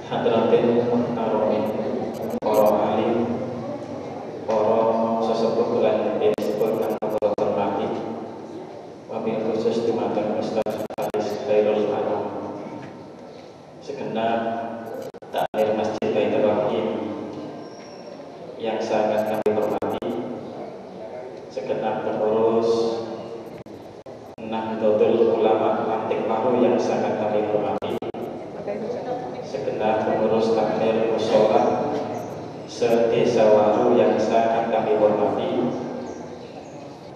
hadratin muhtaromin, para alim, para sesepuh lan disebut kang kula hormati, wabil khusus dumateng Ustaz Faris Khairul Anam, segenap takmir Masjid Baitur Rahim yang sangat kami hormati, segenap pengurus Nahdlatul Ulama Lantik Paru yang sangat kami hormati, segenap pengurus takmir mushola se-Desa Waru yang sangat kami hormati.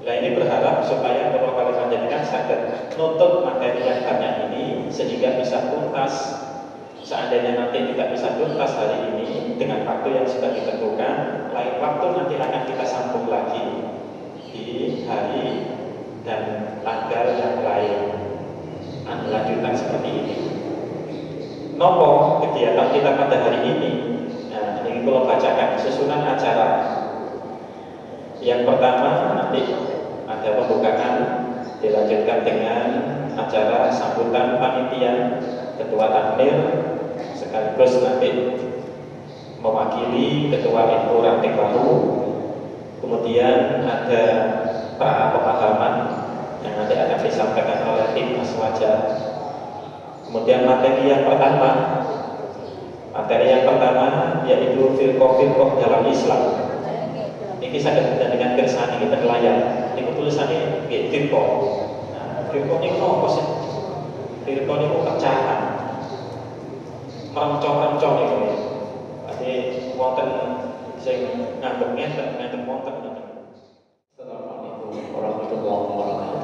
Nah, ini berharap supaya Bapak Kali Panjenengan saged nutup materi yang banyak ini sehingga bisa tuntas. Seandainya nanti tidak bisa tuntas hari ini dengan waktu yang sudah ditentukan, lain waktu nanti akan kita sambung lagi di hari dan tanggal yang lain. Lanjutan seperti ini. Nopo kegiatan kita pada hari ini? Nah, ini kalau bacakan susunan acara. Yang pertama nanti ada pembukaan, dilanjutkan dengan acara sambutan panitia ketua takmir, sekaligus nanti mewakili ketua NU Ranting Paru. Kemudian ada pemahaman yang nanti akan disampaikan oleh tim Aswaja. Kemudian materi yang pertama yaitu firqah dalam Islam. Ini saya dengan kersani kita layar. Ini tulisannya firqah. Nah, firqah ini apa sih? Firqah ini pecahan, merencong-rencong itu. Jadi wonten sing nganggep ngeten wonten. Assalamualaikum warahmatullahi wabarakatuh.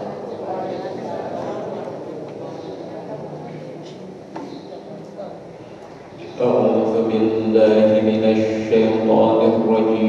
A'udzu billahi minasy syaithanir rajim.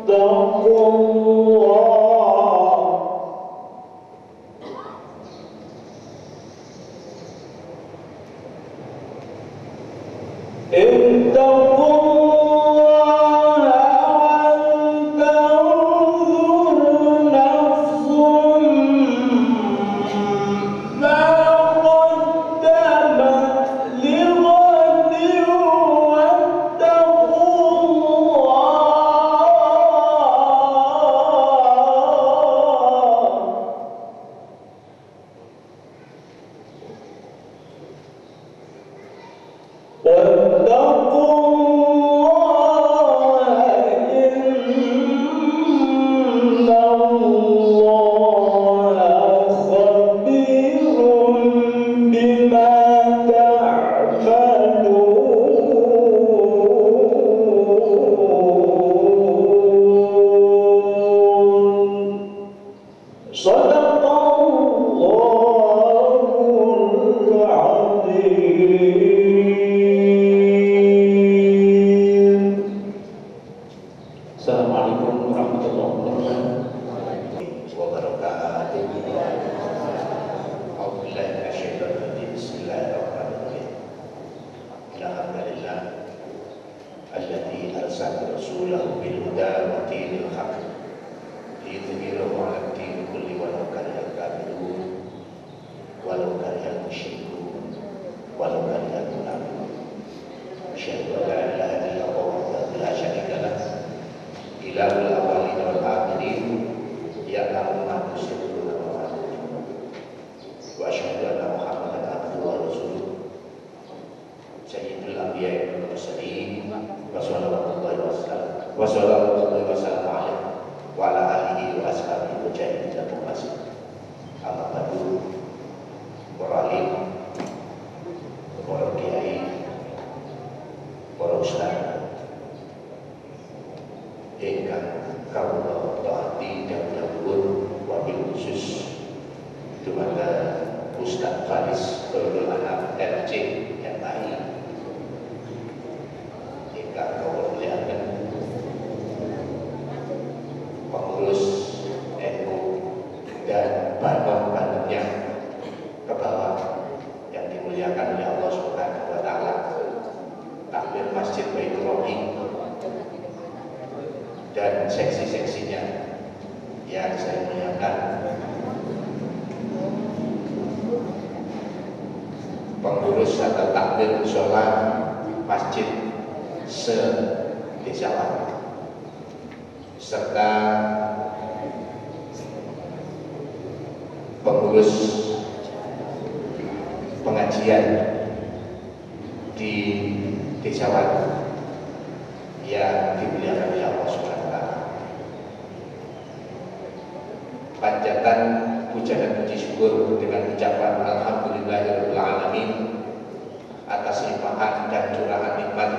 Taqwa Assalamualaikum warahmatullahi wabarakatuh. الذي أرسل رسوله بالهدى ودين الحق ليظهره على الدين كله ولو كره الكافرون ولو كره المشركون ولو كره المنافقون أشهد أن لا إله إلا الله وحده لا شريك له إله الأولين والآخرين يعلم ما تسرون وما تعلنون وأشهد أن محمدا عبده ورسوله سيد الأنبياء والمرسلين wassalamualaikum warahmatullahi wa ala alihi wa ashabihi mujahidin dan muqasid. Amma ba'du, para alim, para kiai, para ustaz ingkang kawula taati dan nyambut wabil khusus dumateng Ustaz Faris Khairul Anam MC MI ingkang kawula muliaken pengurus NU dan bantuan-bantuannya ke bawah yang dimuliakan oleh Allah Subhanahu wa taala, takmir Masjid Baitur Rahim dan seksi-seksinya yang saya muliakan, pengurus atau takmir sholat masjid se-Desawan, serta pengurus pengajian di Desawan yang dimuliakan oleh Allah Subhanahu wa taala. Panjatan puja dan puji syukur dengan ucapan alhamdulillahirabbil alamin atas limpahan dan curahan nikmat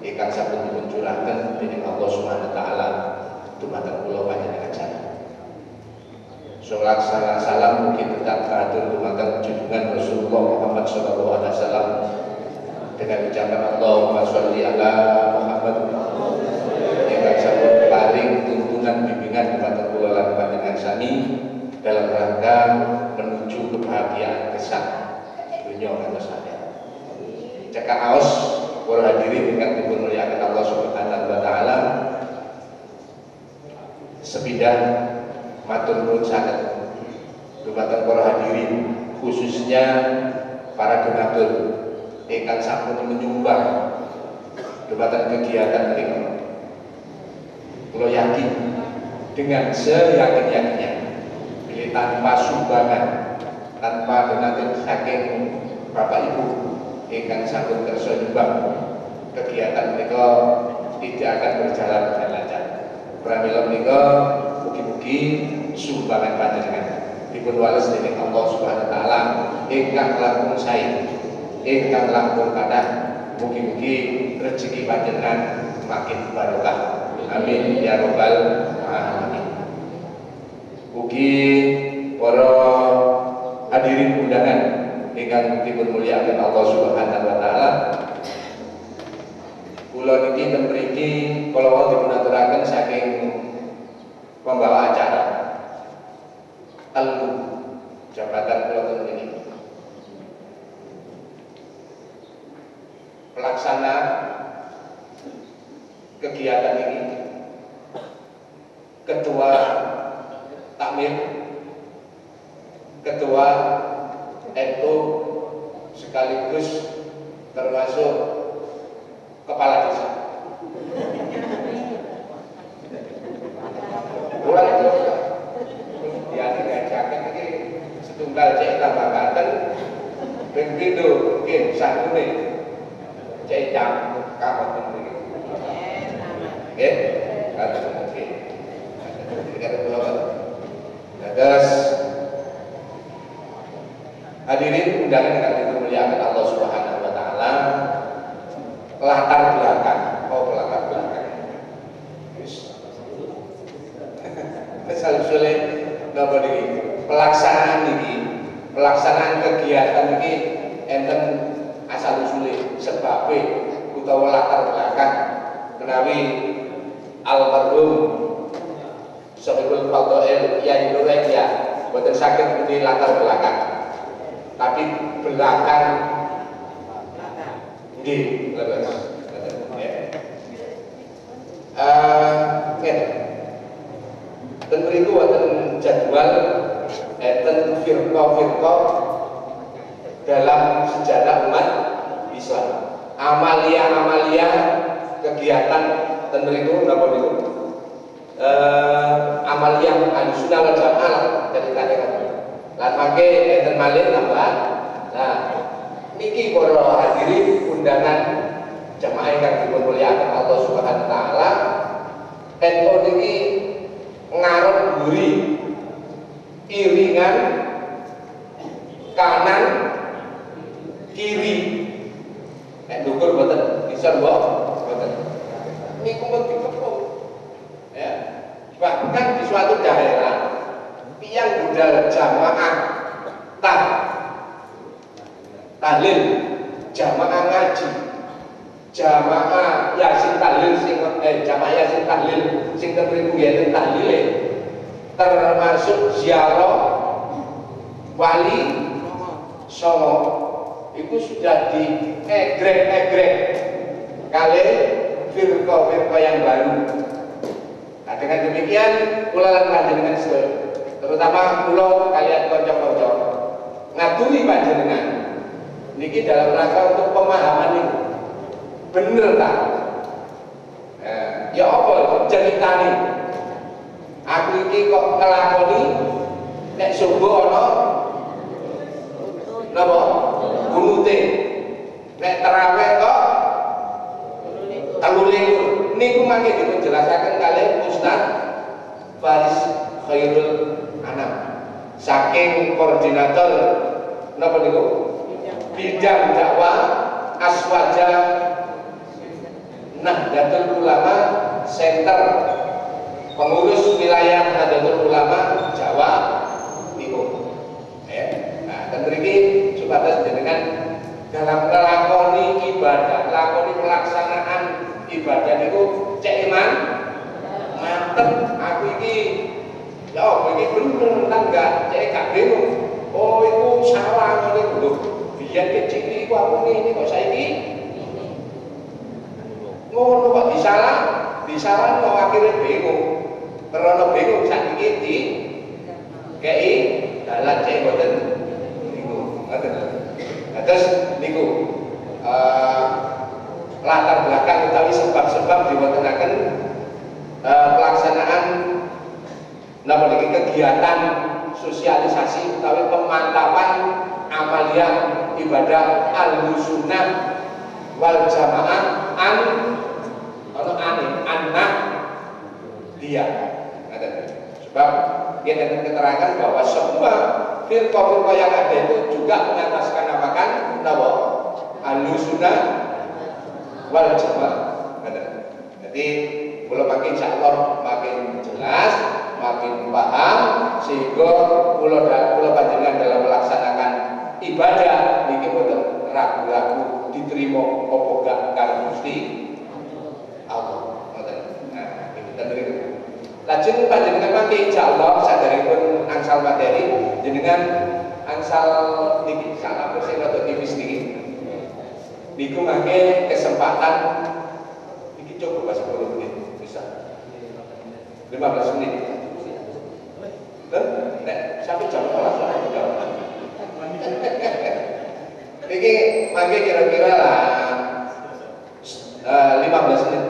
ingkang sampun dipuncuraken dening Allah Subhanahu wa taala dumateng kula panjenengan sakit. Salat salam mugi tetap katur dumateng junjungan Rasulullah Muhammad sallallahu alaihi wasallam dengan ucapan Allahumma sholli ala Muhammad ingkang sampun paring tuntunan bimbingan dumateng kula lan panjenengan sami dalam rangka menuju kebahagiaan kesan dunia dan akhirat. Cekak aos para hadirin ingkang dimuliakan Allah Subhanahu wa taala, sepidah matur nuwun sanget dumateng para hadirin, khususnya para donatur ingkang sampun menyumbang dumateng kegiatan menika. Kula yakin dengan seyakin-yakinnya bila tanpa sumbangan, tanpa donatur saking Bapak Ibu ingkang sampun kersa nyumbang, kegiatan menika tidak akan berjalan dengan lancar. Pramila menika mugi-mugi sumbangan panjenengan dipun wales dening Allah Subhanahu wa taala ingkang langkung sae, ingkang langkung kathah. Mugi-mugi rezeki panjenengan makin barokah. Amin ya rabbal alamin. Mugi para hadirin undangan ingkang dipun muliakan Allah Subhanahu wa taala, kula niki ten mriki kala wau dipunaturaken saking pembawa acara telu jabatan kula ten mriki. Pelaksana kegiatan ini, ketua takmir, ketua NU sekaligus termasuk kepala desa. Kurang itu ya diajakan ini setunggal cek tambahkan begitu mungkin sakune cek jam kapan ini. Oke, harus mungkin. Terus hadirin undangan yang dimuliakan Allah Subhanahu wa taala, latar belakang, latar belakang. Misal sulit napa niki? Pelaksanaan kegiatan niki enten asal usule sebabe utawa latar belakang menawi sakit ini latar belakang, tapi belakang di lepas. Dan beriku wonten jadwal enten firqa dalam sejarah umat Islam. Amalia kegiatan dan beriku napa niku? Amalia Ahlussunnah wal Jamaah ceritane kan. Lan mangke enten malih nambah. Nah, niki para hadirin undangan jamaah ingkang dipunmulyakaken Allah Subhanahu wa taala. NU niki ngarep mburi iringan kanan kiri. Nek ndukur mboten bisa mboten. Niku mboten dikepung. Ya. Bahkan di suatu daerah yang budal jamaah tahlil, jamaah ngaji, jamaah yasin tahlil jamaah yasin tahlil sing temriku nggih tahlile, termasuk ziarah wali Songo itu sudah diegrek kali firqa yang baru. Nah, dengan demikian kula lan panjenengan sedaya, terutama kula kalian kanca-kanca ngaturi panjenengan niki dalam rangka untuk pemahaman ini bener tak? Ya apa ceritane? Aku iki kok ngelakoni nek sungguh ana napa? Gunute. Nek tarawih kok 3.000. Niku mangke dipunjelasaken kalih Ustaz Faris Khairul Anam saking koordinator napa niku? Bidang dakwah Aswaja Nahdlatul Ulama Center, pengurus wilayah Nahdlatul Ulama Jawa Timur. Nah, dan mriki supados jenengan dalam ngelakoni ibadah, lakoni pelaksanaan ibadah niku cek iman mantep. Aku iki ya iki bener nang enggak cek gak bingung. Oh iku salah ngene lho. Biyen kecil iku aku ngene kok saiki ngono kok disalah kok akhirnya bingung. Karena bingung saiki di kei dalan cek boten bingung. Terus niku latar belakang utawi sebab-sebab diwontenaken pelaksanaan napa niki kegiatan sosialisasi utawi pemantapan amalia ibadah Ahlussunnah wal Jamaah anak dia. Sebab kita keterangan bahwa semua firqa yang ada itu juga mengataskan namakan napa Ahlussunnah wal Jamaah. Jadi kalau makin insyaallah makin jelas, makin paham, sehingga kula panjenengan dalam melaksanakan ibadah niki boten ragu-ragu diterima apa gak karo Gusti Allah. Nah, itu tadi. Lajeng panjenengan mangke insyaallah saderengipun angsal materi jenengan angsal niki salah sing rada tipis niki. Niku mangke kesempatan iki cukup 10 menit bisa. 15 menit. Dan nek sampai jam 12 Niki mangke kira-kira lah 15 menit.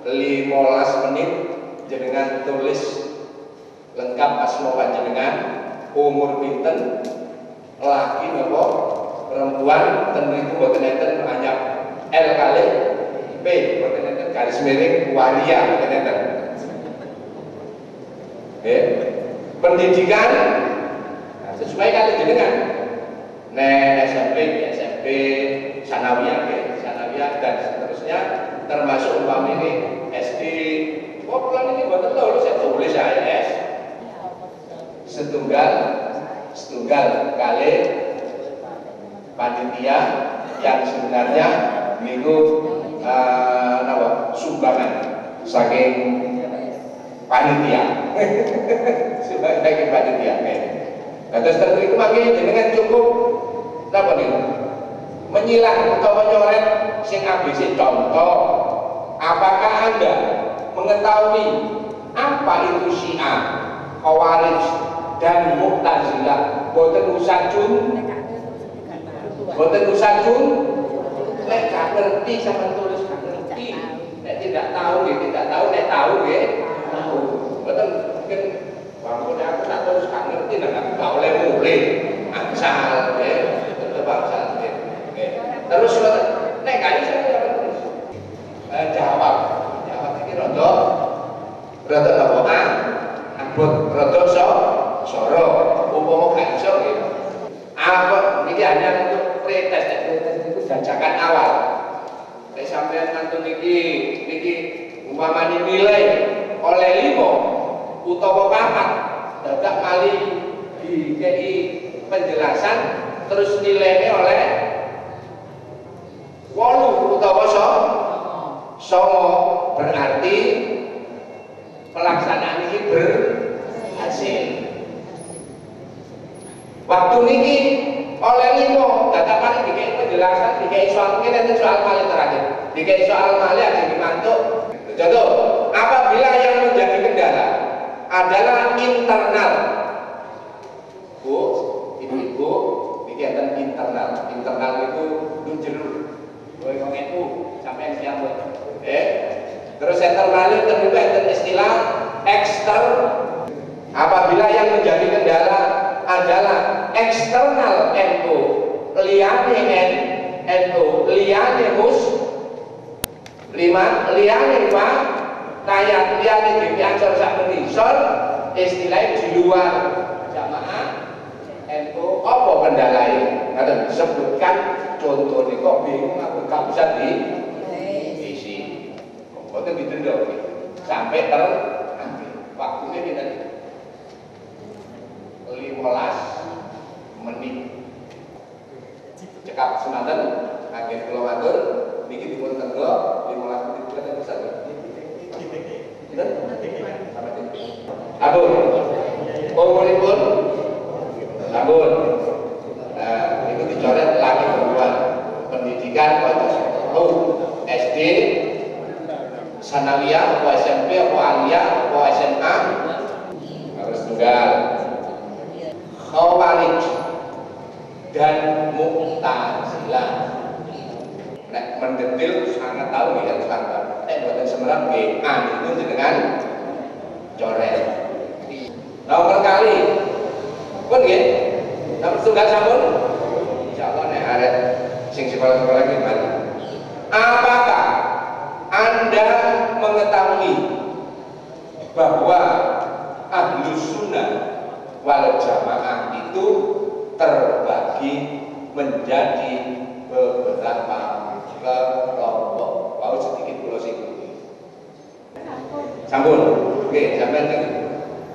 15 menit jenengan tulis lengkap asma panjenengan, umur pinten, laki napa, perempuan, ten niku boten enten anyap L kali P, boten enten garis miring waria boten enten. Pendidikan nah, sesuai kali jenengan. SMP, sanawiyah dan seterusnya, termasuk umpama ini SD. Oh bulan ini buat lo saya tulis AS setunggal kali panitia yang sebenarnya minggu sumbangan saking panitia saking panitia. Terus itu mangke jenengan cukup napa niku? Menyilang atau menyoret sing ABC contoh. Apakah Anda mengetahui apa itu Syiah, Khawarij dan Mu'tazilah? Boten usajun. Boten usajun. Nek gak ngerti sampean tulis gak ngerti. Nek tidak tahu nggih tidak tahu, nek tahu nggih tahu. Boten mungkin wong aku tak terus gak ngerti nek aku gak oleh mulih. Asal nggih, tetep asal nggih. Terus nek gak iso terus jawab iki rada apa abot rada soro upama gak iso nggih. Apa niki hanya untuk pretest itu jajakan awal. Nek sampeyan ngantun niki umpamane nilai oleh 5 utawa 4 dadak mali dikei penjelasan terus nilainya oleh 8 utawa 9 berarti pelaksanaan ini berhasil. Waktu niki oleh 5 dadak mali dikei penjelasan dikei soal mungkin nanti soal malih terakhir dikei soal malih aja dimantuk. Contoh, apabila yang menjadi kendala adalah internal, Bu, ibu-ibu, ini ada internal itu jeruk, wong itu sampai siap, terus internal itu ada istilah eksternal. Apabila yang menjadi kendala adalah eksternal NU, liyane liyane Pak kayak liyane dhewe ancor sak menisor istilah di luar jamaah NU apa kendalae ngaten disebutkan contohnya kok bingung aku gak bisa diisi mboten ditendok sampai waktunya kita 15 menit cekap semanten agen kula matur niki dipun tenggo 15 menit kuwi kan bisa. Kita abun. Umuripun abun. Nah, itu dicoret lagi perempuan. Pendidikan Pancasila SD, sanawiyah, atau SMP, atau aliyah, atau SMA harus tunggal. Khawarij dan Mu'tazilah. Nek mendetil sangat tahu ya sangat. Buatan semerap nggih itu dengan coret. Nomor kali. Pun nggih. Nomor tunggal sampun. Insyaallah nek arek sing sekolah-sekolah iki mari. Apakah Anda mengetahui bahwa Ahlus Sunnah wal Jamaah itu terbagi menjadi beberapa kelompok. Mau sedikit kula singgung. Sampun. Oke, sampean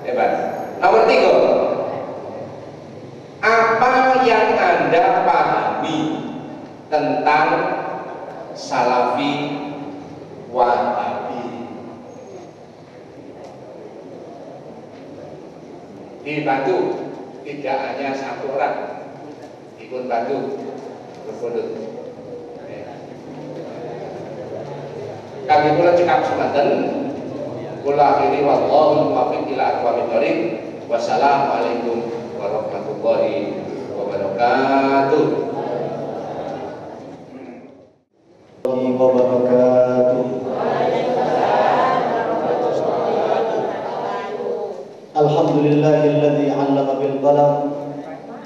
hebat. Nomor 3. Apa yang Anda pahami tentang Salafi Wahabi? Dibantu tidak hanya satu orang, dipun bantu berpondok. Kami kula cekap semanten, kula akhiri wallahu muwaffiq ila aqwamit thoriq. Wassalamualaikum warahmatullahi wabarakatuh. Alhamdulillahilladzi 'allama bil qalam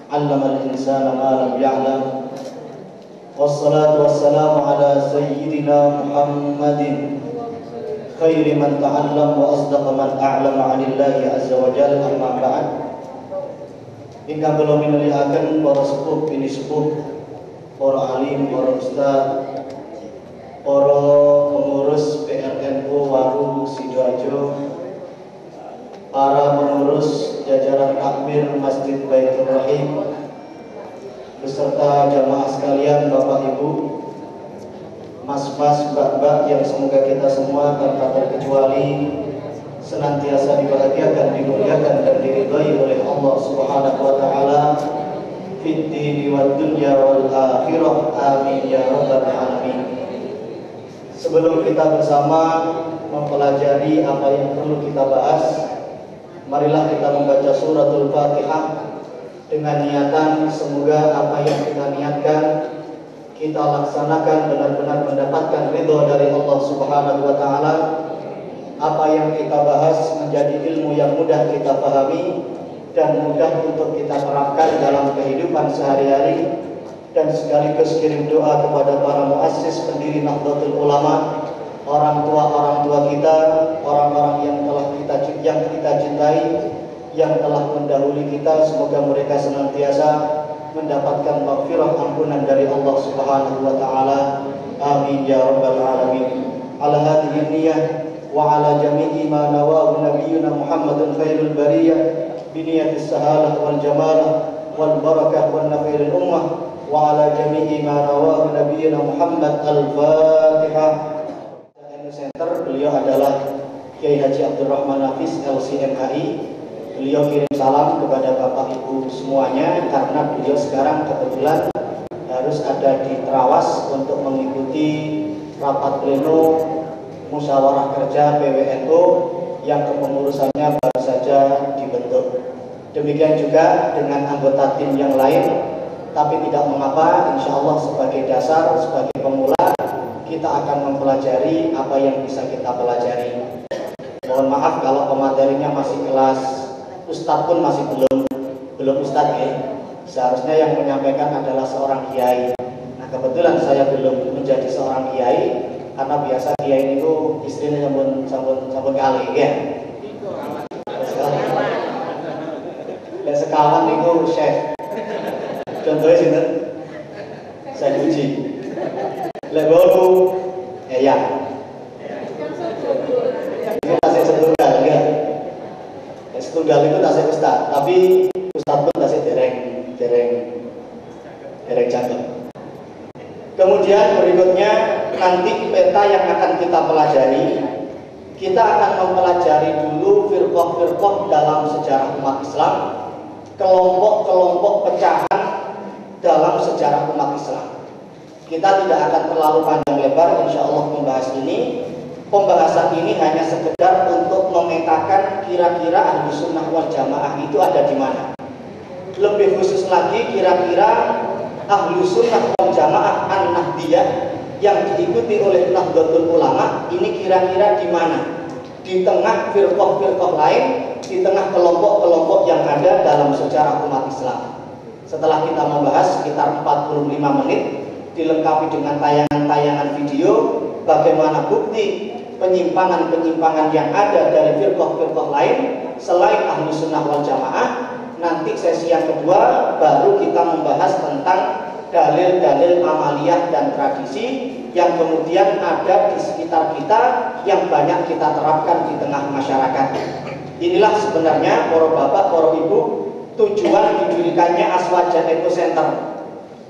'allamal insana ma lam ya'lam. Wassalatu wassalamu ala sayyidina Muhammadin khairi man ta'allam wa asdaqa man a'lama 'anillahi azza wa jalla. Amma ba'd. Ingkang kula minulyaken para sepuh bini sepuh, para alim, para ustaz, para pengurus PRNU Waru Sidoarjo, para pengurus jajaran takmir Masjid Baitur Rahim, beserta jamaah sekalian, Bapak Ibu, Mas-mas, Mbak-mbak yang semoga kita semua tanpa terkecuali senantiasa dibahagiakan, dimuliakan dan diridhai oleh Allah Subhanahu wa taala fid dini wad dunya wal akhirah. Amin ya rabbal alamin. Sebelum kita bersama mempelajari apa yang perlu kita bahas, marilah kita membaca suratul Fatihah dengan niatan semoga apa yang kita niatkan kita laksanakan benar-benar mendapatkan ridho dari Allah Subhanahu wa taala. Apa yang kita bahas menjadi ilmu yang mudah kita pahami dan mudah untuk kita terapkan dalam kehidupan sehari-hari, dan sekaligus kirim doa kepada para muassis pendiri Nahdlatul Ulama, orang tua kita, orang-orang yang kita cintai, yang telah mendahului kita. Semoga mereka senantiasa mendapatkan maghfirah ampunan dari Allah Subhanahu wa taala. Amin ya rabbal alamin. Ala hadhihi niyyah wa ala jami'i ma nawahu nabiyyuna Muhammadun khairul bariyah bi niyyatis sahalah wal jamalah wal barakah wan naf'il ummah wa ala jami'i ma nawahu nabiyyuna Muhammad. Al-Fatihah. Center, beliau adalah Kiai Haji Abdurrahman Hafiz LCMHI. Beliau kirim salam kepada Bapak Ibu semuanya karena beliau sekarang kebetulan harus ada di Trawas untuk mengikuti rapat pleno musyawarah kerja PWNU yang kepengurusannya baru saja dibentuk. Demikian juga dengan anggota tim yang lain, tapi tidak mengapa, insya Allah sebagai dasar, sebagai pemula kita akan mempelajari apa yang bisa kita pelajari. Mohon maaf kalau pematerinya masih kelas Ustadz pun masih belum Ustadz ya. Seharusnya yang menyampaikan adalah seorang kiai. Nah kebetulan saya belum menjadi seorang kiai karena biasa kiai itu istrinya sampun kali ya. Dan sekawan itu chef. Contohnya sini saya uji. Lebaru ya. Ini tasik setunggal enggak? Setunggal itu tasik ustad, tapi ustad pun tasik dereng jangkep. Kemudian berikutnya nanti peta yang akan kita pelajari, kita akan mempelajari dulu firqah-firqah dalam sejarah umat Islam, kelompok-kelompok pecahan dalam sejarah umat Islam. Kita tidak akan terlalu panjang lebar insya Allah membahas ini. Pembahasan ini hanya sekedar untuk memetakan kira-kira ahlu sunnah wal jamaah itu ada di mana. Lebih khusus lagi kira-kira ahlu sunnah wal jamaah an-nahdiyah yang diikuti oleh Nahdlatul Ulama ini kira-kira di mana. Di tengah firqah-firqah lain, di tengah kelompok-kelompok yang ada dalam sejarah umat Islam. Setelah kita membahas sekitar 45 menit, dilengkapi dengan tayangan-tayangan video bagaimana bukti penyimpangan-penyimpangan yang ada dari firqah-firqah lain selain ahlu sunnah wal jamaah. Nanti sesi yang kedua baru kita membahas tentang dalil-dalil amaliyah dan tradisi yang kemudian ada di sekitar kita yang banyak kita terapkan di tengah masyarakat. Inilah sebenarnya para bapak, para ibu, tujuan didirikannya Aswaja Eco Center.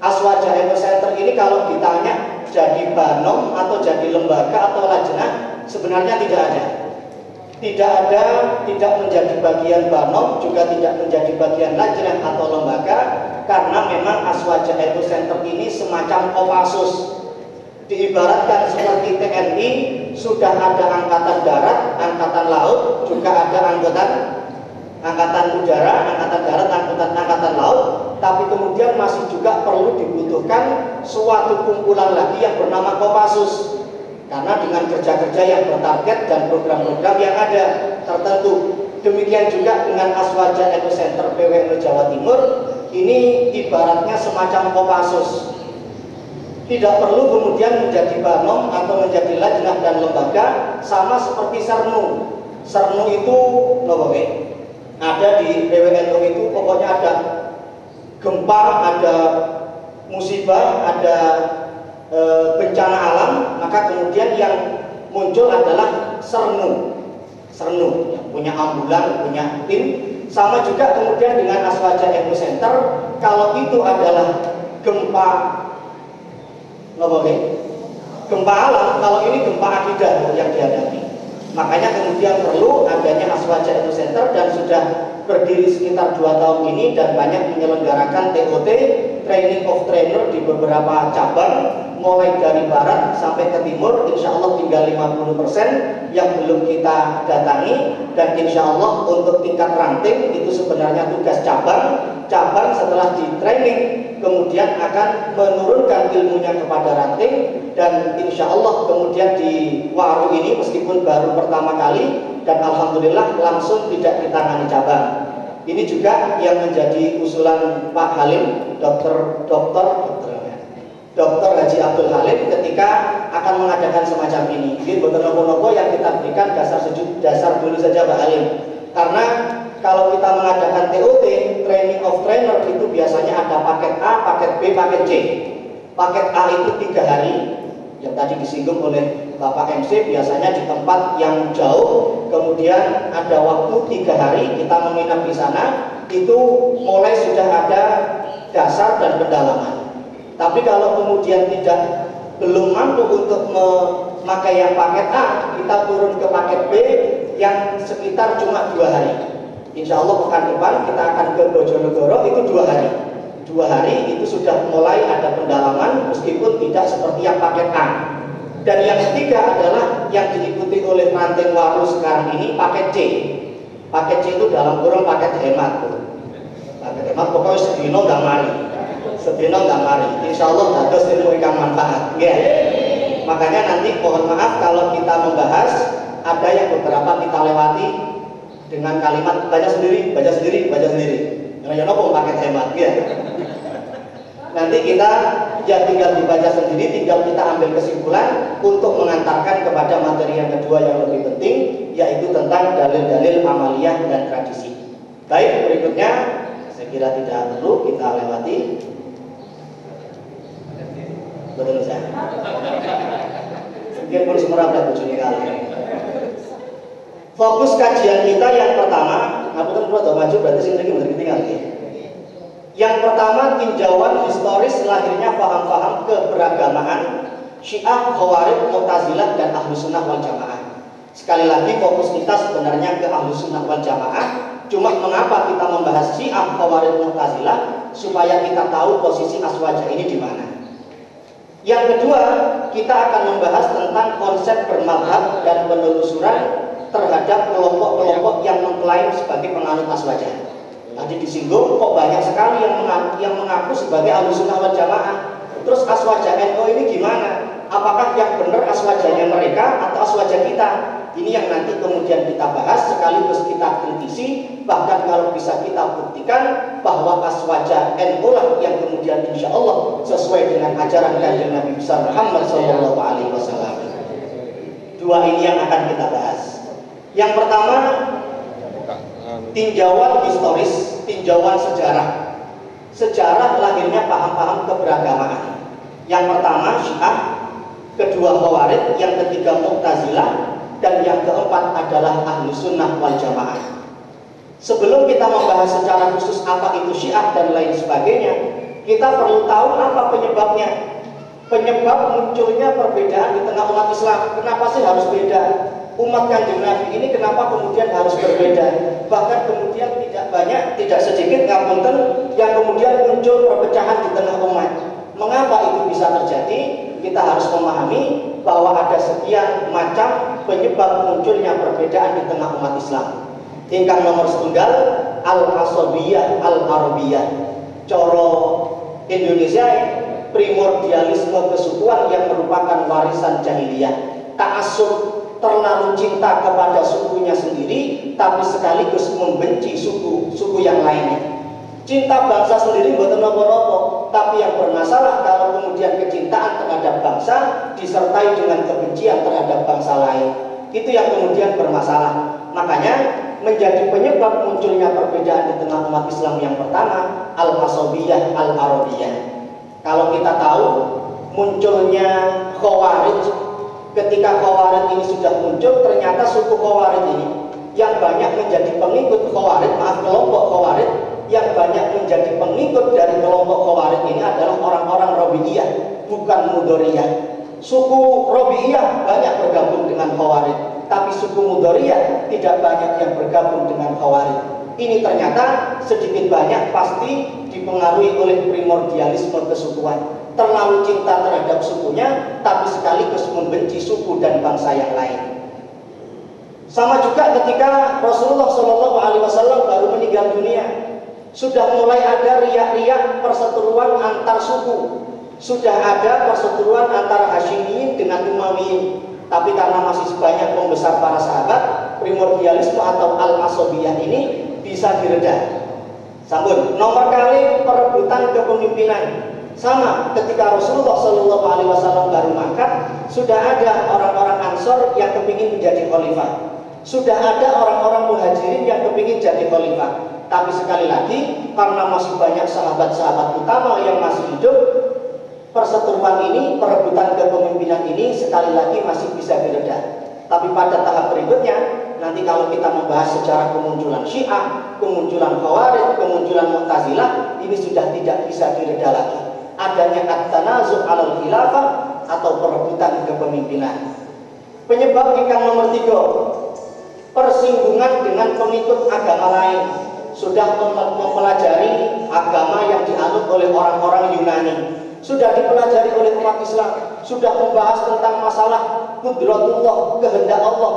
Aswaja Eco Center ini kalau ditanya jadi banom atau jadi lembaga atau lajnah, sebenarnya tidak ada. Tidak menjadi bagian banom, juga tidak menjadi bagian lajnah atau lembaga, karena memang Aswaja Eco Center ini semacam Kopassus. Diibaratkan seperti TNI, sudah ada angkatan darat, angkatan laut, juga ada angkatan udara, angkatan darat, angkatan laut, tapi kemudian masih juga perlu dibutuhkan suatu kumpulan lagi yang bernama Kopassus. Karena dengan kerja-kerja yang bertarget dan program-program yang ada tertentu. Demikian juga dengan Aswaja Eco Center PWNU Jawa Timur, ini ibaratnya semacam Kopassus. Tidak perlu kemudian menjadi banom atau menjadi lajnah dan lembaga, sama seperti Sernu. Sernu itu ada di PWNU itu pokoknya ada gempa, ada musibah, ada bencana alam, maka kemudian yang muncul adalah Sernu yang punya ambulan, punya tim. Sama juga kemudian dengan Aswaja Eco Center, kalau itu adalah gempa alam, kalau ini gempa akidah yang dihadapi. Makanya kemudian perlu adanya Aswaja Edu Center dan sudah berdiri sekitar 2 tahun ini dan banyak menyelenggarakan TOT, Training of Trainer di beberapa cabang, mulai dari barat sampai ke timur. Insya Allah tinggal 50% yang belum kita datangi, dan insya Allah untuk tingkat ranting itu sebenarnya tugas cabang setelah di training kemudian akan menurunkan ilmunya kepada ranting, dan insya Allah kemudian di Waru ini meskipun baru pertama kali dan alhamdulillah langsung tidak ditangani cabang. Ini juga yang menjadi usulan Pak Halim, Dr. Haji Abdul Halim ketika akan mengadakan semacam ini. Ini betul nopo-nopo yang kita berikan dasar dulu saja Pak Halim. Karena kalau kita mengadakan TOT, Training of Trainer, itu biasanya ada paket A, paket B, paket C. Paket A itu 3 hari, yang tadi disinggung oleh Bapak MC, biasanya di tempat yang jauh, kemudian ada waktu 3 hari kita menginap di sana, itu mulai sudah ada dasar dan pendalaman. Tapi kalau kemudian belum mampu untuk memakai yang paket A, kita turun ke paket B yang sekitar cuma 2 hari. Insya Allah pekan depan kita akan ke Bojonegoro, itu 2 hari. 2 hari itu sudah mulai ada pendalaman meskipun tidak seperti yang paket A. Dan yang ketiga adalah yang diikuti oleh ranting Waru sekarang ini, paket C. Paket C itu dalam kurung paket hemat. Paket hemat pokoknya sedino nggak mari. Insya Allah harus ilmu ikan manfaat. Yeah. Makanya nanti mohon maaf kalau kita membahas ada yang beberapa kita lewati dengan kalimat baca sendiri. Ya nopo paket hemat. Yeah. Nanti kita tinggal dibaca sendiri, tinggal kita ambil kesimpulan untuk mengantarkan kepada materi yang kedua yang lebih penting, yaitu tentang dalil-dalil amaliyah dan tradisi. Baik, berikutnya saya kira tidak perlu kita lewati. Betul saya. Mungkin pun semua ada bujuni kali. Fokus kajian kita yang pertama, ngapunten kula do maju berarti sing mriki mboten ketinggal iki. Yang pertama, tinjauan historis lahirnya paham-paham keberagamaan Syiah, Khawarij, Mu'tazilah, dan Ahlus Sunnah wal Jamaah. Sekali lagi fokus kita sebenarnya ke Ahlus Sunnah wal Jamaah. Cuma mengapa kita membahas Syiah, Khawarij, Mu'tazilah? Supaya kita tahu posisi Aswaja ini di mana. Yang kedua, kita akan membahas tentang konsep bermadhab dan penelusuran terhadap kelompok-kelompok yang mengklaim sebagai penganut Aswaja. Tadi disinggung kok banyak sekali yang mengaku sebagai Ahlus Sunnah wal Jamaah. Terus Aswaja NU ini gimana? Apakah yang benar Aswajanya mereka atau Aswaja kita? Ini yang nanti kemudian kita bahas sekaligus kita kritisi. Bahkan kalau bisa kita buktikan bahwa Aswaja NU lah yang kemudian insya Allah sesuai dengan ajaran Kanjeng Nabi besar Muhammad SAW. Dua ini yang akan kita bahas. Yang pertama, tinjauan historis, tinjauan sejarah lahirnya paham-paham keberagamaan. Yang pertama Syiah, kedua Khawarij, yang ketiga Mu'tazilah, dan yang keempat adalah Ahlus Sunnah wal Jamaah. Sebelum kita membahas secara khusus apa itu Syiah dan lain sebagainya, kita perlu tahu apa penyebabnya. Penyebab munculnya perbedaan di tengah umat Islam. Kenapa sih harus beda? Umat Kanjeng Nabi ini kenapa kemudian harus berbeda? Bahkan kemudian tidak sedikit ngapunten yang kemudian muncul perpecahan di tengah umat. Mengapa itu bisa terjadi? Kita harus memahami bahwa ada sekian macam penyebab munculnya perbedaan di tengah umat Islam. Ingkang nomor setunggal, al-asabiyah al-arabiyah. Coro Indonesia, primordialisme kesukuan yang merupakan warisan jahiliyah. Ta'assub, terlalu cinta kepada sukunya sendiri, tapi sekaligus membenci suku yang lainnya. Cinta bangsa sendiri bukan nopo-nopo, tapi yang bermasalah kalau kemudian kecintaan terhadap bangsa disertai dengan kebencian terhadap bangsa lain. Itu yang kemudian bermasalah. Makanya menjadi penyebab munculnya perbedaan di tengah umat Islam yang pertama, al-asabiyah al-arabiyah. Kalau kita tahu munculnya Khawarij, ketika Khawarij ini sudah muncul, ternyata suku Khawarij ini yang banyak menjadi pengikut Khawarij, kelompok Khawarij yang banyak menjadi pengikut dari kelompok Khawarij ini adalah orang-orang Robi'iyah, bukan Mudoriyah. Suku Robi'iyah banyak bergabung dengan Khawarij, tapi suku Mudoriyah tidak banyak yang bergabung dengan Khawarij. Ini ternyata sedikit banyak pasti dipengaruhi oleh primordialisme kesukuan. Terlalu cinta terhadap sukunya, tapi sekaligus membenci suku dan bangsa yang lain. Sama juga ketika Rasulullah SAW baru meninggal dunia, sudah mulai ada riak-riak perseteruan antar suku, sudah ada perseteruan antara Hasyimiyin dengan Umayyiyin. Tapi karena masih banyak pembesar para sahabat, primordialisme atau al-asabiyah ini bisa diredam. Sambut, nomor kali perebutan kepemimpinan. Sama ketika Rasulullah SAW baru mangkat, sudah ada orang-orang Ansor yang kepingin menjadi khalifah. Sudah ada orang-orang Muhajirin yang kepingin jadi khalifah. Tapi sekali lagi, karena masih banyak sahabat-sahabat utama yang masih hidup, perseteruan ini, perebutan kepemimpinan ini sekali lagi masih bisa diredam. Tapi pada tahap berikutnya, nanti kalau kita membahas sejarah kemunculan Syiah, kemunculan Khawarij, kemunculan Mu'tazilah, ini sudah tidak bisa direda lagi. Adanya at-tanazu' alal khilafah atau perebutan kepemimpinan. Penyebab ingkang nomor 3, persinggungan dengan pengikut agama lain. Sudah mempelajari agama yang dianut oleh orang-orang Yunani, sudah dipelajari oleh umat Islam, sudah membahas tentang masalah qudratullah, kehendak Allah.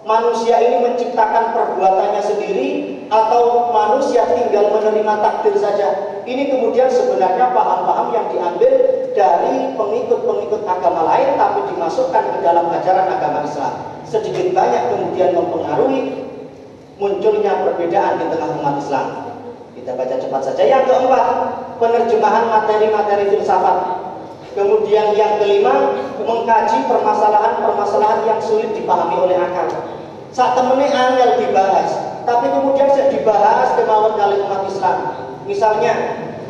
Manusia ini menciptakan perbuatannya sendiri atau manusia tinggal menerima takdir saja. Ini kemudian sebenarnya paham-paham yang diambil dari pengikut-pengikut agama lain tapi dimasukkan ke dalam ajaran agama Islam. Sedikit banyak kemudian mempengaruhi munculnya perbedaan di tengah umat Islam. Kita baca cepat saja. Yang keempat, penerjemahan materi-materi filsafat. Kemudian yang kelima, mengkaji permasalahan-permasalahan yang sulit dipahami oleh akal. Saat temennya angel dibahas, tapi kemudian saya dibahas kemauan kali umat Islam. Misalnya,